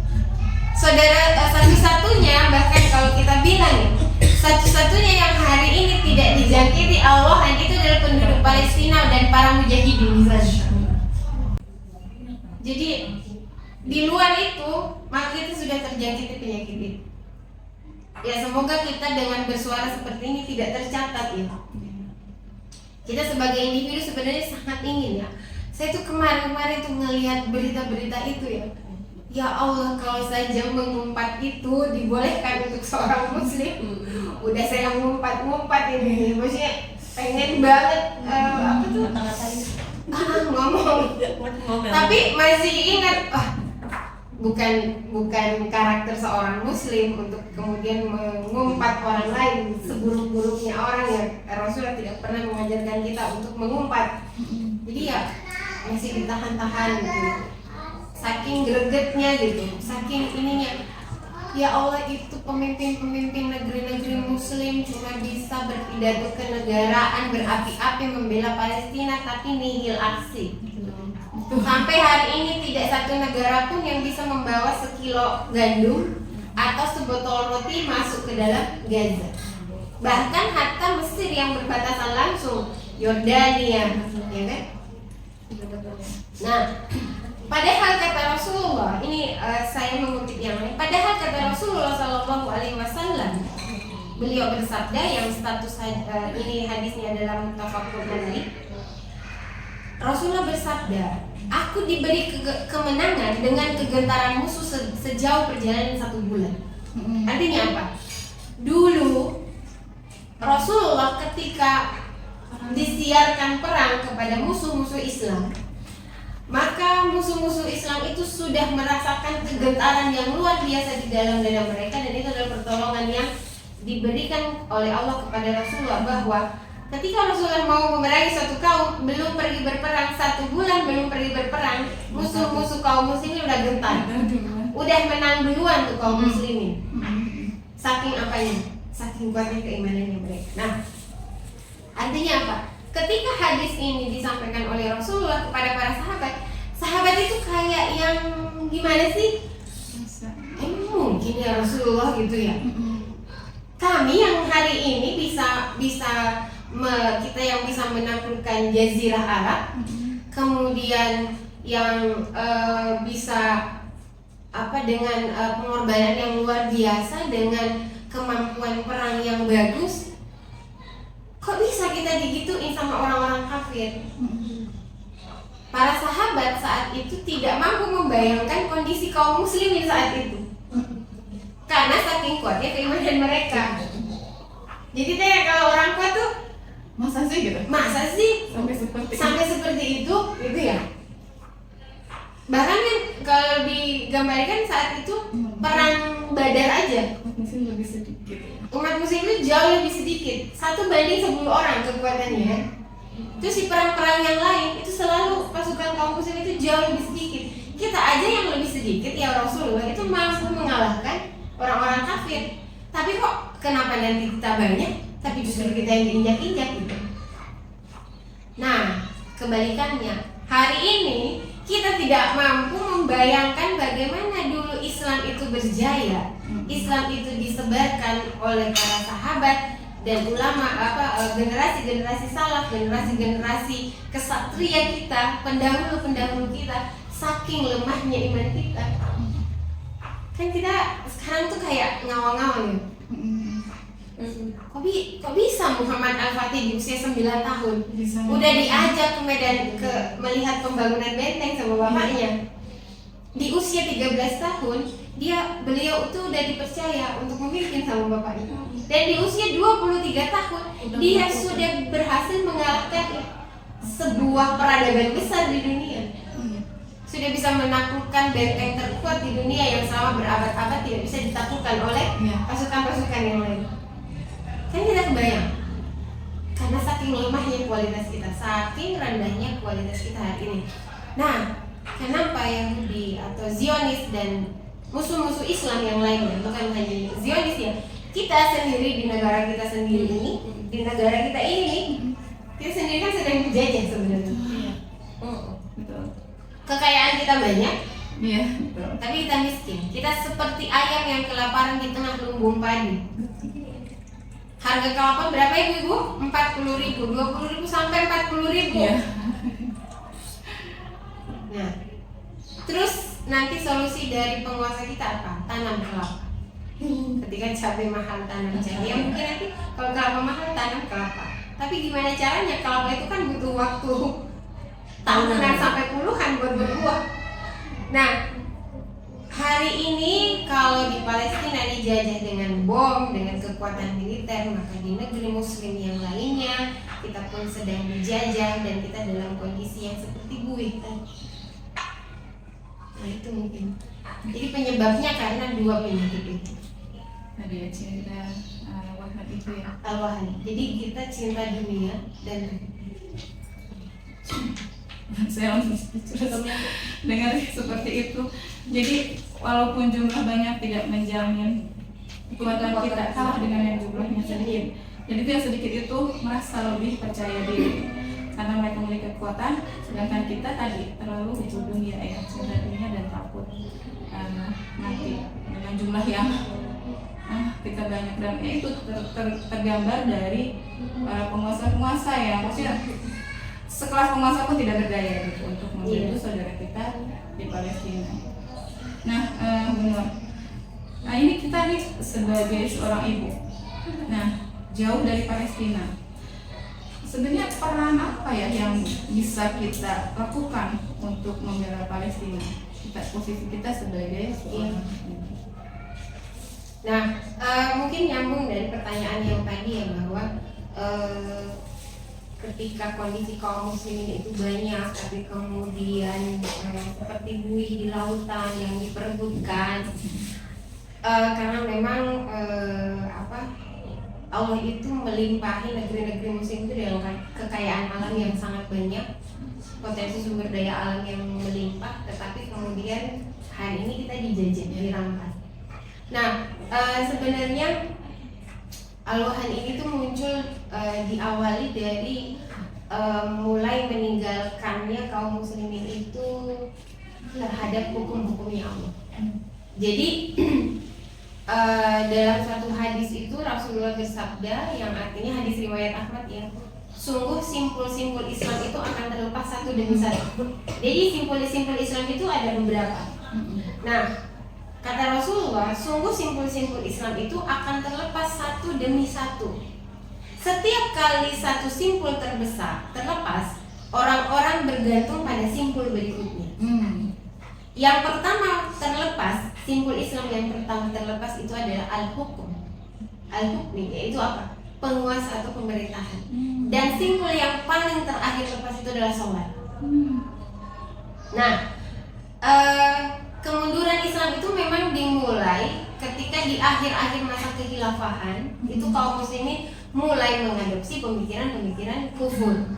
Saudara, satu-satunya, bahkan kalau kita bilang satu-satunya yang hari ini tidak dijangkiti Allah itu adalah penduduk Palestina dan para mujahidin di sana. Jadi di luar itu maka kita sudah terjangkiti penyakit itu. Ya semoga kita dengan bersuara seperti ini tidak tercatat ya. Kita sebagai individu sebenarnya sangat ingin ya. Saya tuh kemarin tuh ngelihat berita-berita itu ya. Ya Allah, kalau saja mengumpat itu dibolehkan untuk seorang muslim, udah saya ngumpat ini, maksudnya pengen banget apa tuh ngomong, tapi masih ingat bukan karakter seorang muslim untuk kemudian mengumpat orang lain seburuk-buruknya orang ya. Rasulullah tidak pernah mengajarkan kita untuk mengumpat. Jadi ya masih ditahan-tahan gitu. Saking gregetnya gitu, saking ininya. Ya Allah, itu pemimpin-pemimpin negeri-negeri muslim cuma bisa berpidato kenegaraan, berapi-api membela Palestina tapi nihil aksi. Sampai hari ini tidak satu negara pun yang bisa membawa sekilo gandum atau sebotol roti masuk ke dalam Gaza. Bahkan hatta Mesir yang berbatasan langsung, Yordania, ya kan? Nah, padahal kata Rasulullah, ini saya mengutip yang lain. Padahal kata Rasulullah Shallallahu Alaihi Wasallam, beliau bersabda yang status ini hadisnya adalah muttafaqun alaih. Rasulullah bersabda, aku diberi kemenangan dengan kegentaran musuh sejauh perjalanan 1 bulan. Artinya apa? Dulu Rasulullah ketika disiarkan perang kepada musuh-musuh Islam, maka musuh-musuh Islam itu sudah merasakan kegentaran yang luar biasa di dalam dada mereka, dan itu adalah pertolongan yang diberikan oleh Allah kepada Rasulullah, bahwa ketika Rasulullah mau memerangi suatu kaum, belum pergi berperang 1 bulan, belum pergi berperang, musuh-musuh kaum muslimin udah gentar, udah menang duluan tuh kaum muslimin. Saking apanya? Saking kuatnya keimanannya mereka. Nah, artinya apa? Ketika hadis ini disampaikan oleh Rasulullah kepada para sahabat itu kayak yang gimana sih? Mungkin ya Rasulullah gitu ya. Kami yang hari ini bisa kita yang bisa menaklukkan Jazirah Arab, kemudian yang bisa dengan pengorbanan yang luar biasa, dengan kemampuan perang yang bagus. Kok bisa kita digituin sama orang-orang kafir? Para sahabat saat itu tidak mampu membayangkan kondisi kaum muslimin saat itu, karena saking kuatnya keimanan mereka. Jadi kalau orang kuat tuh masa sih sampai seperti itu gitu ya. Bahkan kan kalau digambarkan saat itu perang Badar aja, umat muslim itu jauh lebih sedikit, 1:10 orang kekuatannya. Terus di perang-perang yang lain itu selalu pasukan kaum muslim itu jauh lebih sedikit. Kita aja yang lebih sedikit ya Rasulullah itu mampu mengalahkan orang-orang kafir. Tapi kok kenapa nanti kita banyak, tapi justru kita yang diinjak-injak gitu. Nah, kebalikannya, hari ini kita tidak mampu membayangkan bagaimana dulu Islam itu berjaya. Islam itu disebarkan oleh para sahabat dan ulama, generasi-generasi salaf, generasi-generasi kesatria kita, pendahulu-pendahulu kita, saking lemahnya iman kita. Kan kita sekarang tuh kayak ngawang-ngawang ya. Kok bisa Muhammad Al-Fatih di usia 9 tahun udah diajak ke Medan melihat pembangunan benteng sama bapaknya. Di usia 13 tahun beliau itu udah dipercaya untuk memimpin sama bapaknya. Dan di usia 23 tahun dia sudah berhasil mengalahkan sebuah peradaban besar di dunia. Sudah bisa menaklukkan benteng terkuat di dunia yang selama berabad-abad tidak bisa ditaklukkan oleh pasukan-pasukan yang lain. Kan kita kebayang, karena saking lemahnya kualitas kita, saking rendahnya kualitas kita hari ini. Nah, kenapa Yahudi atau Zionis dan musuh-musuh Islam yang lainnya, bukan hanya Zionis ya, kita sendiri di negara kita sendiri ini, di negara kita ini, kita sendiri kan sedang dijajah sebenarnya. kita banyak, Iya, betul. tapi kita miskin. Kita seperti ayam yang kelaparan di tengah lumbung padi. Harga kelapa berapa ibu? 40.000, 20.000 sampai 40.000. Iya. Nah, terus nanti solusi dari penguasa kita apa? Tanam kelapa. Ketika cabai mahal, tanam cabai. Ya mungkin nanti kalau kelapa mahal, tanam kelapa. Tapi gimana caranya? Kelapa itu kan butuh waktu tahunan sampai puluhan buat berbuah. Nah, hari ini kalau di Palestina dijajah dengan bom, dengan kekuatan militer, maka di negeri muslim yang lainnya kita pun sedang dijajah dan kita dalam kondisi yang seperti buih tadi. Nah itu mungkin. Jadi penyebabnya karena dua penyakit itu. Tadi ya cinta wahat itu ya. Al-wahani. Jadi kita cinta dunia dan Saya langsung terus dengar seperti itu. Jadi walaupun jumlah banyak tidak menjamin kekuatan kita kalah dengan yang jumlahnya sedikit. Jadi yang sedikit itu merasa lebih percaya diri karena mereka memiliki kekuatan, sedangkan kita tadi terlalu berjudung ya cinta dunia dan takut mati dengan jumlah yang kita banyak. Dan itu tergambar dari penguasa-penguasa ya, maksudnya sekelas penguasa pun tidak berdaya gitu untuk membantu saudara kita di Palestina. Nah, benar. Nah ini kita nih sebagai seorang ibu, nah jauh dari Palestina. Sebenarnya peran apa ya yang bisa kita lakukan untuk membela Palestina? Posisi kita sebagai seorang ibu. Nah, mungkin nyambung dari pertanyaan yang tadi ya, bahwa ketika kondisi kaum muslimin itu banyak, tapi kemudian seperti buih di lautan yang diperebutkan, karena memang Allah itu melimpahi negeri-negeri muslim itu dengan kekayaan alam yang sangat banyak, potensi sumber daya alam yang melimpah, tetapi kemudian hari ini kita dijajah, dirampas. Nah, sebenarnya Al-Wahan ini tuh muncul diawali dari mulai meninggalkannya kaum muslimin itu terhadap hukum-hukumnya Allah. Jadi dalam satu hadis itu Rasulullah bersabda, yang artinya hadis riwayat Ahmad ya, sungguh simpul-simpul Islam itu akan terlepas satu demi satu. Jadi simpul-simpul Islam itu ada beberapa. Nah, kata Rasulullah, sungguh simpul-simpul Islam itu akan terlepas satu demi satu. Setiap kali satu simpul terlepas, orang-orang bergantung pada simpul berikutnya. Yang pertama terlepas, simpul Islam yang pertama terlepas itu adalah al-hukum. Al-hukmi, yaitu apa? Penguasa atau pemerintahan. Dan simpul yang paling terakhir lepas itu adalah sholat. Nah, kemunduran Islam itu memang dimulai ketika di akhir-akhir masa kekhilafahan itu kaum muslimin mulai mengadopsi pemikiran-pemikiran kufur.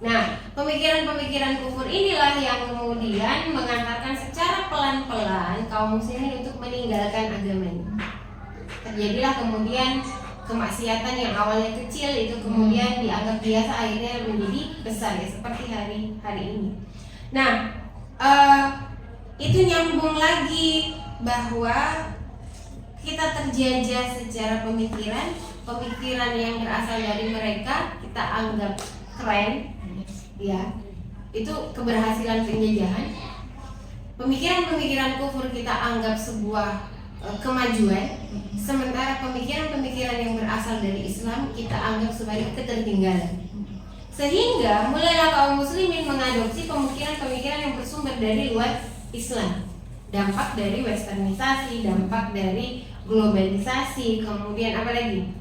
Nah, pemikiran-pemikiran kufur inilah yang kemudian mengantarkan secara pelan-pelan kaum muslimin untuk meninggalkan agamanya. Terjadilah kemudian kemaksiatan yang awalnya kecil itu kemudian dianggap biasa, akhirnya menjadi besar ya, seperti hari ini. Nah, itu nyambung lagi bahwa kita terjajah secara pemikiran yang berasal dari mereka kita anggap keren, ya, itu keberhasilan penjajahan. Pemikiran-pemikiran kufur kita anggap sebuah kemajuan, sementara pemikiran-pemikiran yang berasal dari Islam kita anggap sebagai ketertinggalan. Sehingga mulailah kaum muslimin mengadopsi pemikiran-pemikiran yang bersumber dari luar Islam. Dampak dari westernisasi, dampak dari globalisasi, kemudian apa lagi?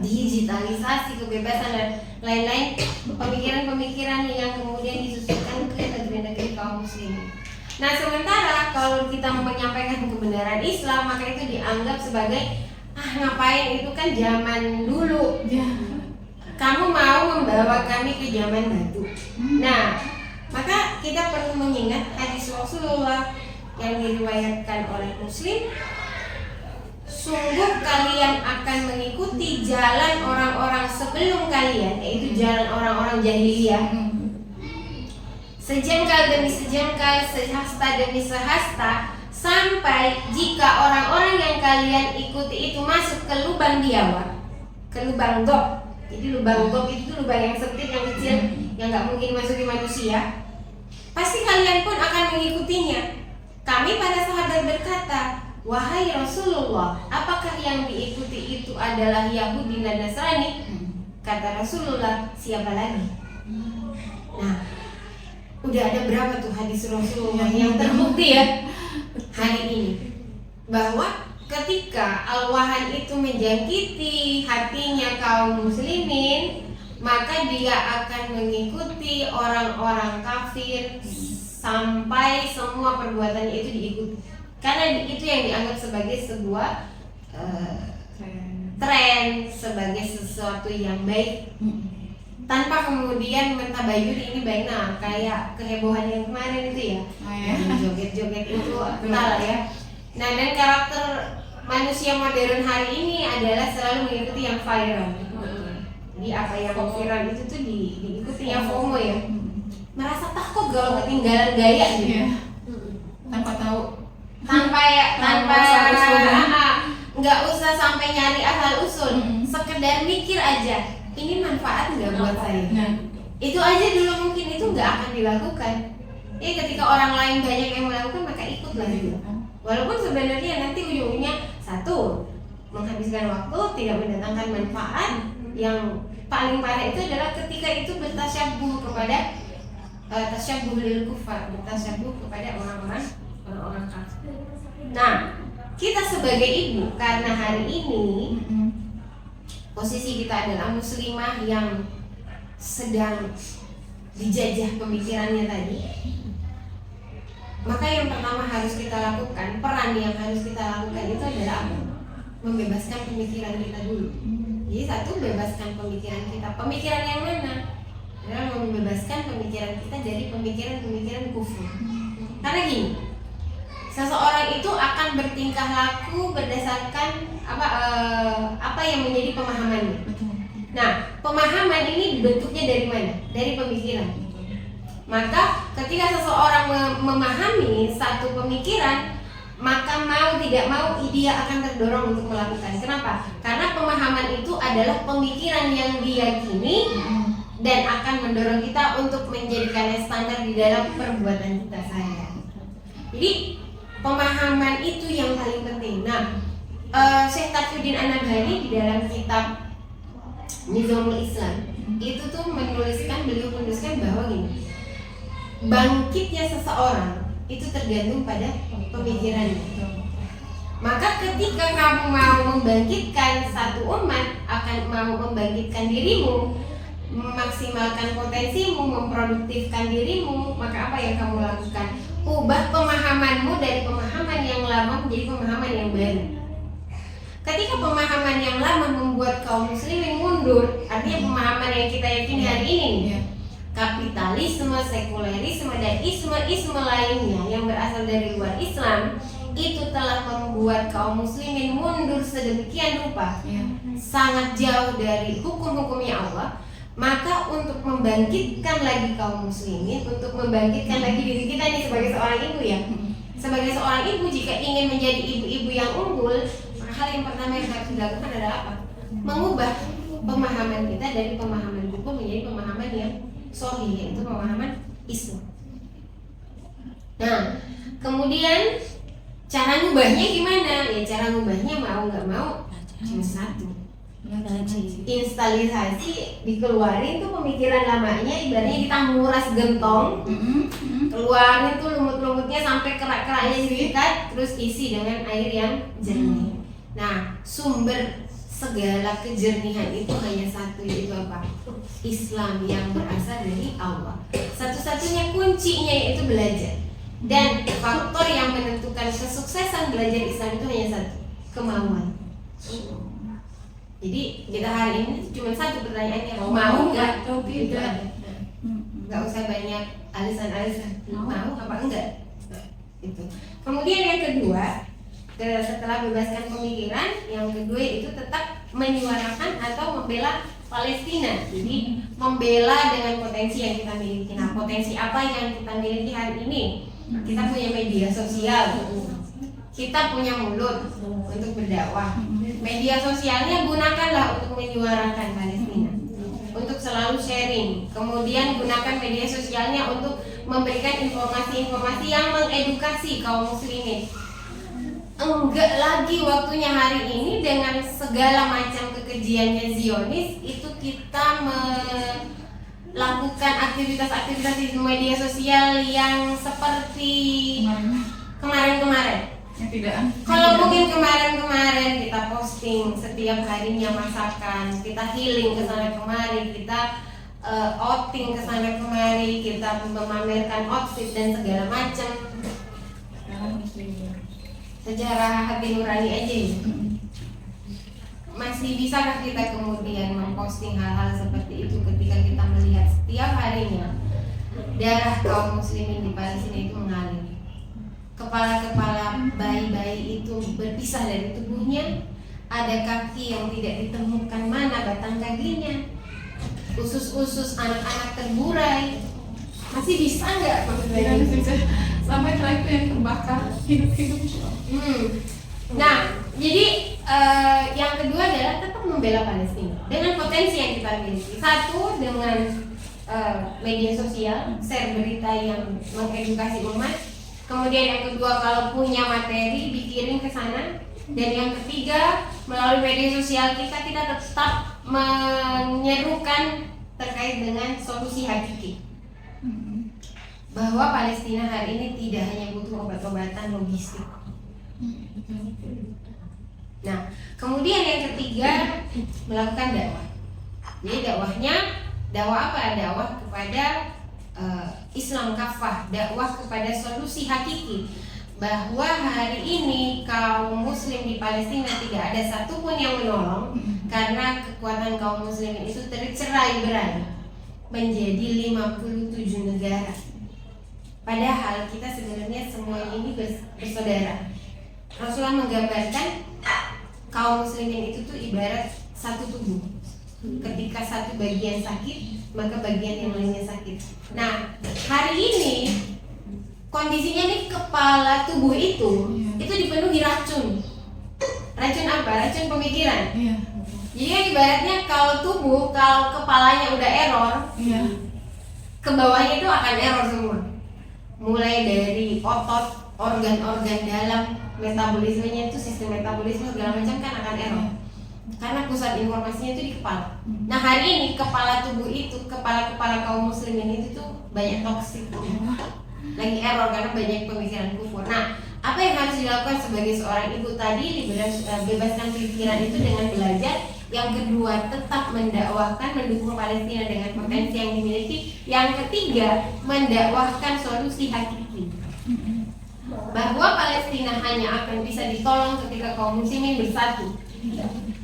Digitalisasi, kebebasan dan lain-lain, pemikiran-pemikiran yang kemudian disusulkan ke negeri-negeri kaum muslimin. Nah, sementara kalau kita menyampaikan kebenaran Islam, maka itu dianggap sebagai ngapain, itu kan zaman dulu. Kamu mau membawa kami ke zaman batu. Nah, maka kita perlu mengingat hadis Rasulullah yang diriwayatkan oleh Muslim, sungguh kalian akan mengikuti jalan orang-orang sebelum kalian, yaitu jalan orang-orang jahiliyah, sejengkal demi sejengkal, sehasta demi sehasta, sampai jika orang-orang yang kalian ikuti itu masuk ke lubang biawak, ke lubang gok. Jadi lubang gok itu lubang yang sempit, yang kecil, yang nggak mungkin masuki manusia, pasti kalian pun akan mengikutinya. Kami para sahabat berkata, wahai Rasulullah, apakah yang diikuti itu adalah Yahudi dan Nasrani? Kata Rasulullah, siapa lagi? Nah, udah ada berapa tuh hadis Rasulullah yang terbukti ya hari ini, bahwa ketika al-wahan itu menjangkiti hatinya kaum muslimin, maka dia akan mengikuti orang-orang kafir sampai semua perbuatannya itu diikuti, karena itu yang dianggap sebagai sebuah tren, sebagai sesuatu yang baik, tanpa kemudian mentabayun ini baik. Nah, kayak kehebohan yang kemarin itu ya, yang joget-joget itu entahlah ya. Nah, dan karakter manusia modern hari ini adalah selalu mengikuti yang viral. Jadi apa yang viral itu tuh diikuti, yang FOMO ya, merasa takut kalau ketinggalan gaya gitu, Tanpa tahu, nggak usah sampai nyari asal usul, sekedar mikir aja, ini manfaat nggak buat saya. Nah, Itu aja dulu mungkin itu nggak akan dilakukan. Ketika orang lain banyak yang melakukan, maka ikutlah juga. Walaupun sebenarnya nanti ujung-ujungnya satu, menghabiskan waktu, tidak mendatangkan manfaat. Yang paling parah itu adalah ketika itu bertasyabuh kepada tasyabuh lil kufar, bertasyabuh kepada orang-orang kafir. Nah, kita sebagai ibu, karena hari ini posisi kita adalah muslimah yang sedang dijajah pemikirannya tadi, maka yang pertama harus kita lakukan, peran yang harus kita lakukan itu adalah apa? Membebaskan pemikiran kita dulu. Jadi satu, bebaskan pemikiran kita. Pemikiran yang mana? Adalah membebaskan pemikiran kita dari pemikiran-pemikiran kufur. Karena gini, seseorang itu akan bertingkah laku berdasarkan apa yang menjadi pemahamannya. Nah, pemahaman ini bentuknya dari mana? Dari pemikiran. Maka ketika seseorang memahami satu pemikiran, maka mau tidak mau dia akan terdorong untuk melakukan. Kenapa? Karena pemahaman itu adalah pemikiran yang diyakini dan akan mendorong kita untuk menjadikannya standar di dalam perbuatan kita sayang. Jadi pemahaman itu yang paling penting. Nah, Syekh Taqiyuddin An-Nabhani di dalam kitab Nizamul Islam itu tuh beliau menuliskan bahwa gini, bangkitnya seseorang itu tergantung pada pemikirannya. Maka ketika kamu mau membangkitkan satu umat, akan mau membangkitkan dirimu, memaksimalkan potensimu, memproduktifkan dirimu, maka apa yang kamu lakukan? Ubah pemahamanmu dari pemahaman yang lama menjadi pemahaman yang baru. Ketika pemahaman yang lama membuat kaum muslimin mundur, artinya pemahaman yang kita yakini hari ini, kapitalisme, sekulerisme, dan isme lainnya yang berasal dari luar Islam, itu telah membuat kaum muslimin mundur sedemikian rupa, sangat jauh dari hukum-hukumnya Allah. Maka untuk membangkitkan lagi kaum muslimin, untuk membangkitkan lagi diri kita nih sebagai seorang ibu ya, sebagai seorang ibu, jika ingin menjadi ibu-ibu yang unggul, maka hal yang pertama yang harus dilakukan adalah apa? Mengubah pemahaman kita dari pemahaman hukum menjadi pemahaman yang sahih, yaitu pemahaman Islam. Nah, kemudian cara ngubahnya gimana? Ya cara ngubahnya mau nggak mau cuma satu, instalisasi, dikeluarin tuh pemikiran lamanya, ibaratnya kita nguras gentong, keluarin tuh lumut-lumutnya sampai kerak-keraknya diikat, terus isi dengan air yang jernih. Nah, sumber segala kejernihan itu hanya satu, yaitu apa? Islam yang berasal dari Allah. Satu-satunya kuncinya yaitu belajar. Dan faktor yang menentukan kesuksesan belajar Islam itu hanya satu, kemauan. Jadi kita hari ini cuma satu pertanyaannya, mau nggak? Itu aja. Nggak usah banyak alasan-alasan. Mau apa enggak? Itu. Kemudian yang kedua, setelah bebaskan pemikiran, yang kedua itu tetap menyuarakan atau membela Palestina. Jadi membela dengan potensi yang kita miliki. Nah, potensi apa yang kita miliki hari ini? Kita punya media sosial, kita punya mulut untuk berdakwah. Media sosialnya gunakanlah untuk menyuarakan Palestina, untuk selalu sharing. Kemudian gunakan media sosialnya untuk memberikan informasi-informasi yang mengedukasi kaum muslimin. Enggak lagi waktunya hari ini dengan segala macam kekejiannya Zionis itu kita melakukan aktivitas-aktivitas di media sosial yang seperti kemarin-kemarin. Yang tidak. Kalau mungkin kemarin-kemarin kita posting setiap harinya masakan, kita healing ke sana kemari, kita outing ke sana kemari, kita memamerkan outfit dan segala macam. Secara hati nurani aja ya. Masih bisakah kita kemudian memposting hal-hal seperti itu ketika kita melihat setiap harinya darah kaum muslimin di Palestina itu mengalir, kepala-kepala bayi-bayi itu berpisah dari tubuhnya, ada kaki yang tidak ditemukan mana batang kakinya, usus-usus anak-anak terburai. Masih bisa nggak maksudnya? Sampai terakhir yang terbakar hidup-hidup. Nah, jadi yang kedua adalah tetap membela Palestina dengan potensi yang kita miliki. Satu, dengan media sosial, share berita yang mengedukasi umat. Kemudian yang kedua, kalau punya materi dikirim ke sana. Dan yang ketiga, melalui media sosial kita tetap menyerukan terkait dengan solusi hakiki, bahwa Palestina hari ini tidak hanya butuh obat-obatan logistik. Nah, kemudian yang ketiga, melakukan dakwah. Jadi dakwah apa? Dakwah kepada Islam kafah, dakwah kepada solusi hakiki, bahwa hari ini kaum muslim di Palestina tidak ada satupun yang menolong, karena kekuatan kaum muslimin itu tercerai-berai menjadi 57 negara. Padahal kita sebenarnya semua ini bersaudara. Rasulullah menggambarkan kaum muslimin itu tuh ibarat satu tubuh. Ketika satu bagian sakit, maka bagian yang lainnya sakit. Nah, hari ini kondisinya nih kepala tubuh itu dipenuhi racun. Racun apa? Racun pemikiran. Jadi ibaratnya kalau kepalanya udah error, ke bawahnya itu akan error semua. Mulai dari otot, organ-organ dalam, metabolismenya itu sistem metabolisme segala macam kan akan error. Karena pusat informasinya itu di kepala. Nah, hari ini kepala tubuh itu, kepala kaum muslimin itu tuh banyak toksik. Lagi error karena banyak pemikiran kufur. Nah, apa yang harus dilakukan sebagai seorang ibu tadi? Bebaskan pikiran itu dengan belajar. Yang kedua, tetap mendakwahkan, mendukung Palestina dengan potensi yang dimiliki. Yang ketiga, mendakwahkan solusi hakiki, bahwa Palestina hanya akan bisa ditolong ketika kaum muslimin bersatu.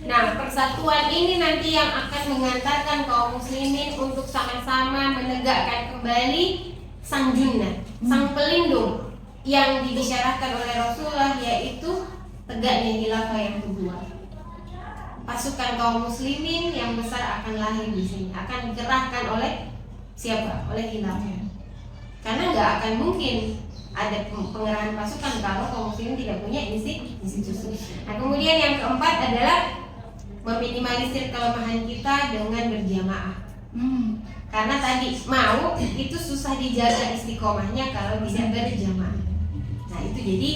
Nah, persatuan ini nanti yang akan mengantarkan kaum muslimin untuk sama-sama menegakkan kembali sang junnah, sang pelindung yang dibisyaratkan oleh Rasulullah, yaitu tegaknya khilafah yang kedua. Pasukan kaum muslimin yang besar akan lahir di sini, akan dikerahkan oleh siapa? Oleh khilafah. Karena nggak akan mungkin ada pengerahan pasukan kalau kaum muslimin tidak punya institusi. Nah, kemudian yang keempat adalah meminimalisir kelemahan kita dengan berjamaah. Karena tadi mau itu susah dijaga istiqomahnya kalau tidak berjamaah. Nah, itu jadi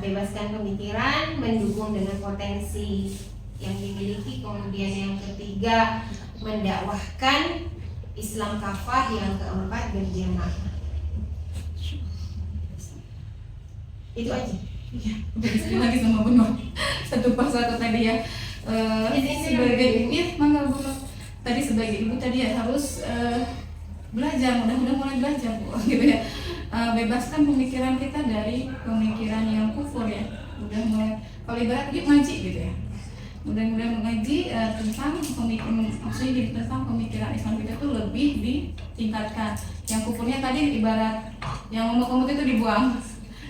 bebaskan pemikiran, mendukung dengan potensi yang dimiliki. Kemudian yang ketiga, mendakwahkan Islam kafah. Yang keempat, berjamaah. Itu aja. Iya, sekali lagi sama Bu Nur. Satu persatu tadi ya. Sebagai tadi sebagai ibu tadi ya harus belajar, mudah-mudahan mulai belajar Bu, gitu ya. Bebaskan pemikiran kita dari pemikiran yang kufur ya. Udah mulai, kalau ibarat dia ngaji gitu ya. Mudah-mudahan mengaji tentang pemikiran, maksudnya tentang pemikiran Islam kita tuh lebih ditingkatkan. Yang kufurnya tadi ibarat yang ngomong-ngomong itu dibuang,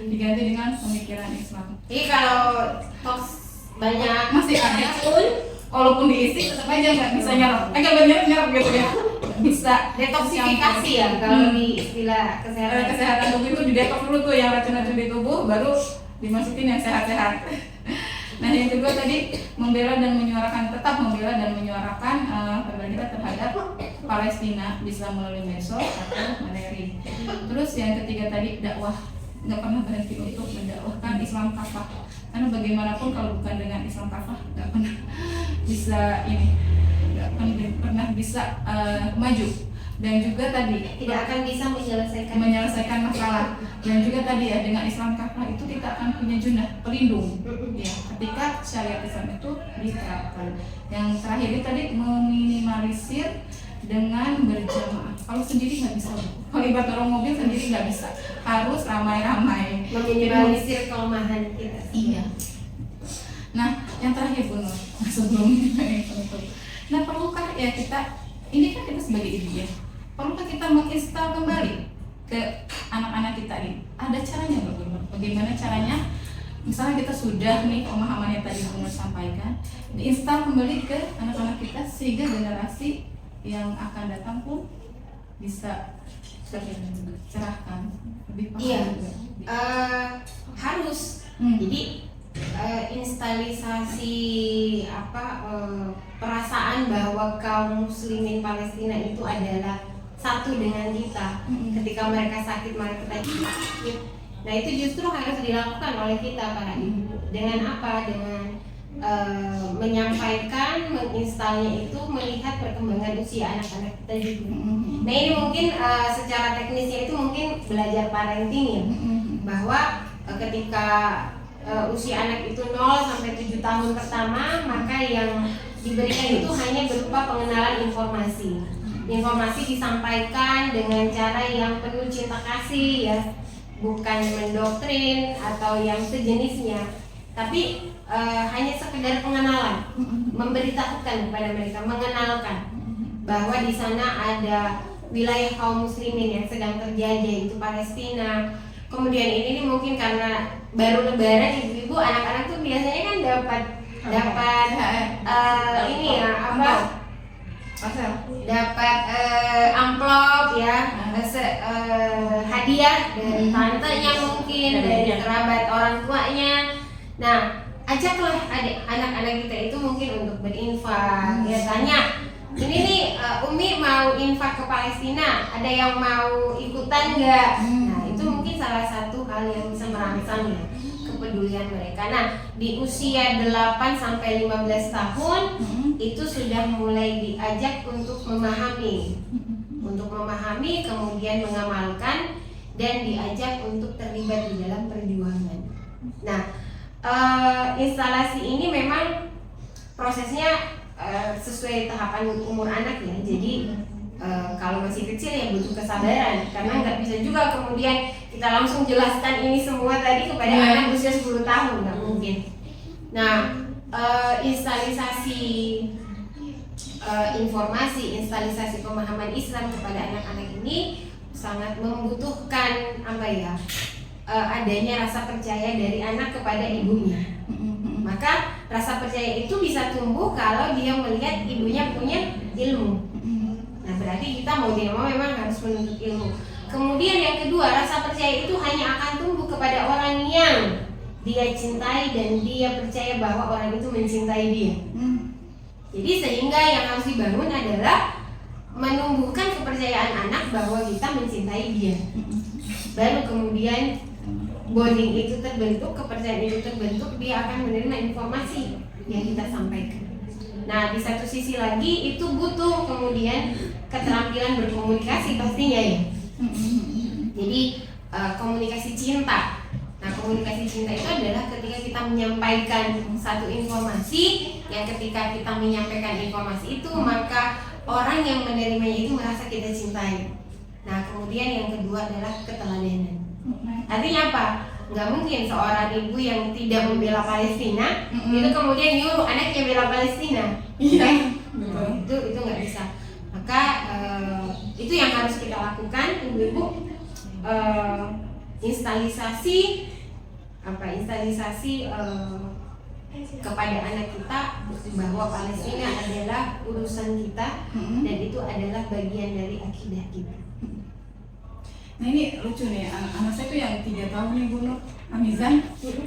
diganti dengan pemikiran Islam. Jadi kalau talks banyak masih ada pun walaupun diisi tetap aja nggak bisa nyerap, nyerap gitu ya, nggak bisa. Detoksifikasi ya kalau di istilah kesehatan. Kesehatan tubuh itu didetoks dulu tuh yang racun-racun di tubuh, baru dimasukin yang sehat-sehat. Nah yang kedua tadi membela dan menyuarakan, tetap membela dan menyuarakan pemerintah terhadap Palestina bisa melalui medsos atau materi. Terus yang ketiga tadi dakwah, nggak pernah berhenti untuk mendakwahkan Islam kafah, karena bagaimanapun kalau bukan dengan Islam kafah nggak pernah bisa ini, nggak pernah bisa maju. Dan juga tadi Tidak akan bisa menyelesaikan masalah. Dan juga tadi ya dengan Islam kafah itu kita akan punya junah pelindung ya ketika syariat Islam itu diterapkan. Yang terakhir itu tadi meminimalisir dengan berjamaah. Kalau sendiri nggak bisa, kalau ibarat dorong mobil sendiri nggak bisa, harus ramai-ramai. meminimalisir kelemahan kita. Iya. Nah, yang terakhir Bu Nur, sebelum ini penutup. Nah, perlukah ya kita, ini kan kita sebagai ibu ya, perlukah kita menginstal kembali ke anak-anak kita ini? Ada caranya nggak Bu Nur? Bagaimana caranya? Misalnya kita sudah nih pemahaman yang tadi Bu Nur sampaikan, diinstal kembali ke anak-anak kita sehingga generasi yang akan datang pun bisa tercerahkan, lebih paham Iya. juga. Harus. Hmm. Jadi instalisasi perasaan bahwa kaum muslimin Palestina itu adalah satu dengan kita. Ketika mereka sakit, mari kita sakit. Nah itu justru harus dilakukan oleh kita para ibu. Dengan apa? Dengan menyampaikan, menginstalnya itu melihat perkembangan usia anak-anak kita juga. Nah ini mungkin secara teknisnya itu mungkin belajar parenting ya, bahwa ketika usia anak itu 0 sampai 7 tahun pertama, maka yang diberikan itu hanya berupa pengenalan informasi. Informasi disampaikan dengan cara yang penuh cinta kasih ya, bukan mendoktrin atau yang sejenisnya. Tapi hanya sekedar pengenalan, memberitahukan kepada mereka, mengenalkan bahwa di sana ada wilayah kaum muslimin yang sedang terjajah, itu Palestina. Kemudian ini mungkin karena baru lebaran, ibu-ibu anak-anak tuh biasanya kan dapat ini ya dapat amplop ya, hadiah dari tantenya mungkin, dari kerabat orang tuanya. Nah, ajaklah anak-anak kita itu mungkin untuk berinfak. Ya tanya, ini nih Umi mau infak ke Palestina, ada yang mau ikutan nggak? Nah, itu mungkin salah satu hal yang bisa merangsang ya kepedulian mereka. Nah, di usia 8 sampai 15 tahun itu sudah mulai diajak untuk memahami, kemudian mengamalkan, dan diajak untuk terlibat di dalam perjuangan. Nah, instalasi ini memang prosesnya sesuai tahapan umur anak ya. Jadi kalau masih kecil ya butuh kesabaran, karena nggak bisa juga kemudian kita langsung jelaskan ini semua tadi kepada anak usia 10 tahun, nggak mungkin. Nah, instalisasi informasi, instalisasi pemahaman Islam kepada anak-anak ini sangat membutuhkan adanya rasa percaya dari anak kepada ibunya. Maka rasa percaya itu bisa tumbuh kalau dia melihat ibunya punya ilmu. Nah berarti kita mau tidak mau memang harus menuntut ilmu. Kemudian yang kedua, rasa percaya itu hanya akan tumbuh kepada orang yang dia cintai dan dia percaya bahwa orang itu mencintai dia. Jadi sehingga yang harus dibangun adalah menumbuhkan kepercayaan anak bahwa kita mencintai dia. Baru kemudian bonding itu terbentuk, kepercayaan itu terbentuk, dia akan menerima informasi yang kita sampaikan. Nah, di satu sisi lagi itu butuh kemudian keterampilan berkomunikasi pastinya ya. Jadi komunikasi cinta. Nah, komunikasi cinta itu adalah ketika kita menyampaikan satu informasi, yang ketika kita menyampaikan informasi itu maka orang yang menerimanya itu merasa kita cintai. Nah, kemudian yang kedua adalah keteladanan. Artinya apa? Nggak mungkin seorang ibu yang tidak membela Palestina itu kemudian nyuruh anaknya bela Palestina. Itu nggak bisa. Maka itu yang harus kita lakukan, ibu-ibu. Instalisasi kepada anak kita bahwa Palestina adalah urusan kita dan itu adalah bagian dari akidah kita. Nah ini lucu nih, anak saya tuh yang 3 tahun nih Bu Nur, Amizan.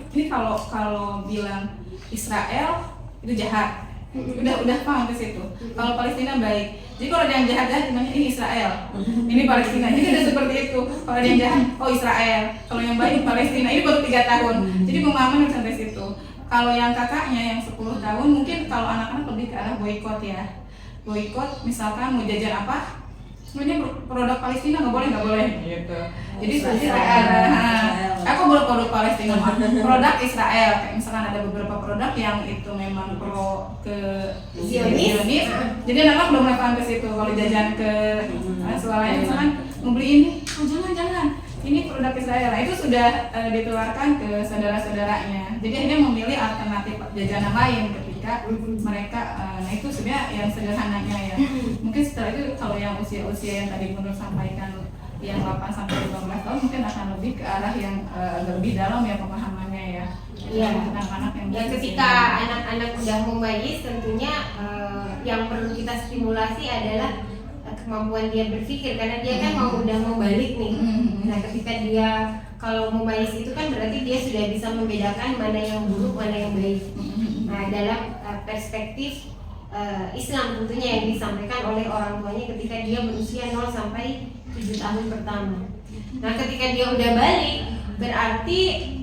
Ini kalau bilang Israel itu jahat, udah paham ke situ. Kalau Palestina baik. Jadi kalau ada yang jahat ini Israel, ini Palestina. Jadi ada seperti itu. Kalau ada yang jahat, oh Israel. Kalau yang baik Palestina. Ini baru 3 tahun. Jadi pemahaman udah sampai situ. Kalau yang kakaknya yang 10 tahun, mungkin kalau anak-anak lebih ke arah boykot ya. Boykot, misalkan mau jajan apa? Sebenarnya produk Palestina nggak boleh gitu. Jadi aku boleh produk Palestina, produk Israel. Kayak misalkan ada beberapa produk yang itu memang pro ke Zionis. Jadi anak-anak udah mulai paham ke situ. Kalau jajan ke swalayan misalkan mau beli ini, oh jangan. Ini produk Israel. Nah, itu sudah ditularkan ke saudara-saudaranya. Jadi akhirnya memilih alternatif jajanan lain ketika mereka. Nah itu sebenarnya yang sederhananya ya. Mungkin setelah itu kalau yang usia-usia yang tadi menurut sampaikan yang 8 sampai 15 tahun mungkin akan lebih ke arah yang lebih dalam ya pemahamannya ya. Iya. Anak-anak yang Ketika anak-anak udah mumayyiz tentunya yang perlu kita stimulasi adalah kemampuan dia berpikir karena dia kan udah mau balik nih. Nah ketika dia kalau mumayyiz itu kan berarti dia sudah bisa membedakan mana yang buruk mana yang baik. Nah dalam perspektif Islam tentunya yang disampaikan oleh orang tuanya ketika dia berusia 0 sampai 7 tahun pertama. Nah ketika dia udah balik berarti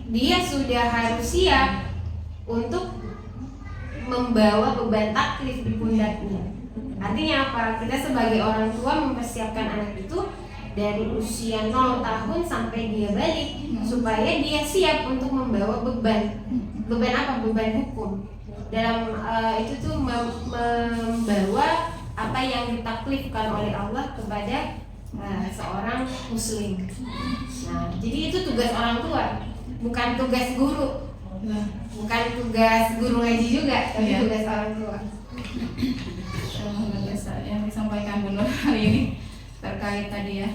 dia sudah harus siap untuk membawa beban taklif di pundaknya. Artinya apa? Kita sebagai orang tua mempersiapkan anak itu dari usia 0 tahun sampai dia balik supaya dia siap untuk membawa beban. Beban apa? Beban hukum. Dalam itu tuh membawa apa yang ditaklifkan oleh Allah kepada seorang muslim. Nah, jadi itu tugas orang tua, bukan tugas guru. Bukan tugas guru ngaji juga, tapi tugas orang tua. Yang disampaikan Bu Nur hari ini terkait tadi ya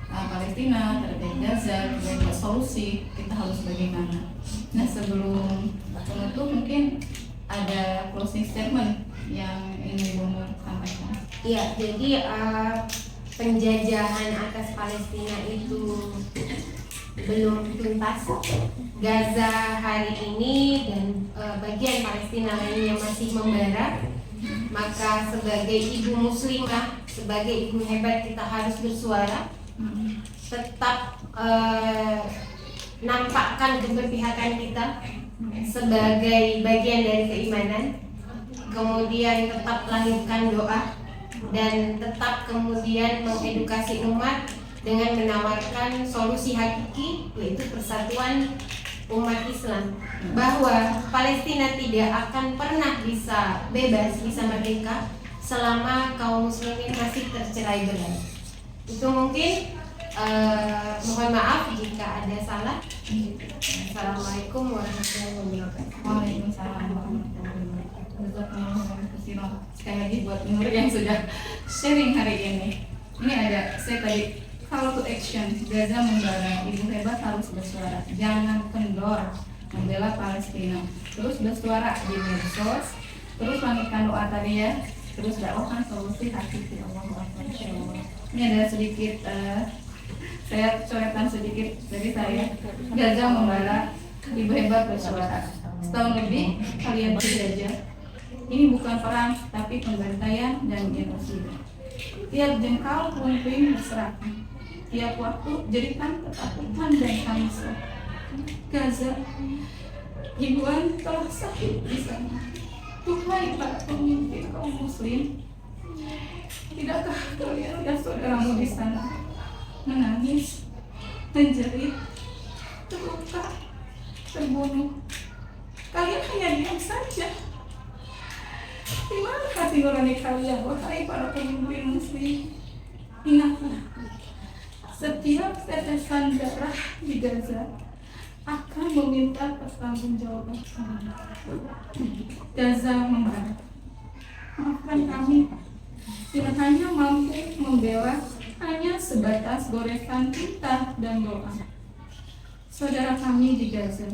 Palestina, terkait Gaza, terkait solusi kita harus bagaimana. Nah sebelum penutup mungkin ada closing statement yang ingin Bu Nur sampaikan. Iya, jadi penjajahan atas Palestina itu belum tuntas. Gaza hari ini dan bagian Palestina lainnya masih membara. Maka sebagai ibu muslimah, sebagai ibu hebat kita harus bersuara, tetap nampakkan keberpihakan kita sebagai bagian dari keimanan, kemudian tetap lahirkan doa dan tetap kemudian mengedukasi umat dengan menawarkan solusi hakiki yaitu persatuan umat Islam, bahwa Palestina tidak akan pernah bisa bebas, bisa merdeka selama kaum muslimin masih tercerai berai. Itu mungkin mohon maaf jika ada salah. Assalamualaikum warahmatullahi wabarakatuh. Waalaikumsalam warahmatullahi wabarakatuh. Sekali lagi buat Nur yang sudah sharing hari ini. Ini ada saya tadi call to action, Gaza membara, ibu hebat harus bersuara, jangan kendor membela Palestina, terus bersuara di medsos, terus lanjutkan doa tadi ya, terus dakwahkan solusi hakiki Allah. Ini ada sedikit saya coretan sedikit dari saya. Gaza membara, ibu hebat bersuara, setahun lebih kalian berjajah. Ini bukan perang tapi pembantaian dan genosida. Tiap jengkal puing-puing berserakan, tiap waktu jadikan ketakutan dan tangis. Gaza, ribuan telah sakit di sana. Tuhai para pemimpin kaum muslim, tidakkah kalian lihat saudaramu di sana menangis, menjerit, terluka, terbunuh? Kalian hanya diam saja. Di mana hati nurani kalian, wahai para pemimpin muslim? Ingatlah, setiap tetesan darah di Gaza akan meminta pertanggungjawaban. Gaza membara, maafkan kami, tidak hanya mampu membela hanya sebatas goresan tinta dan doa. Saudara kami di Gaza,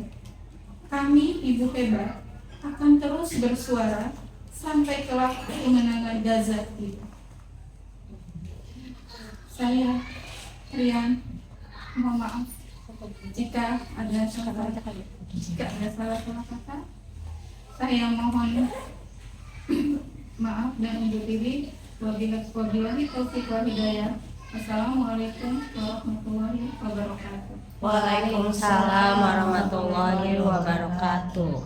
Kami, Ibu Hebat, akan terus bersuara sampai kelak kemenangan Gaza tiba. Saya, Rian, mohon maaf jika ada salah kata. Saya mohon maaf dan undur diri. Wabillahi taufiq wal hidayah. Assalamualaikum warahmatullahi wabarakatuh. Waalaikumsalam warahmatullahi wabarakatuh.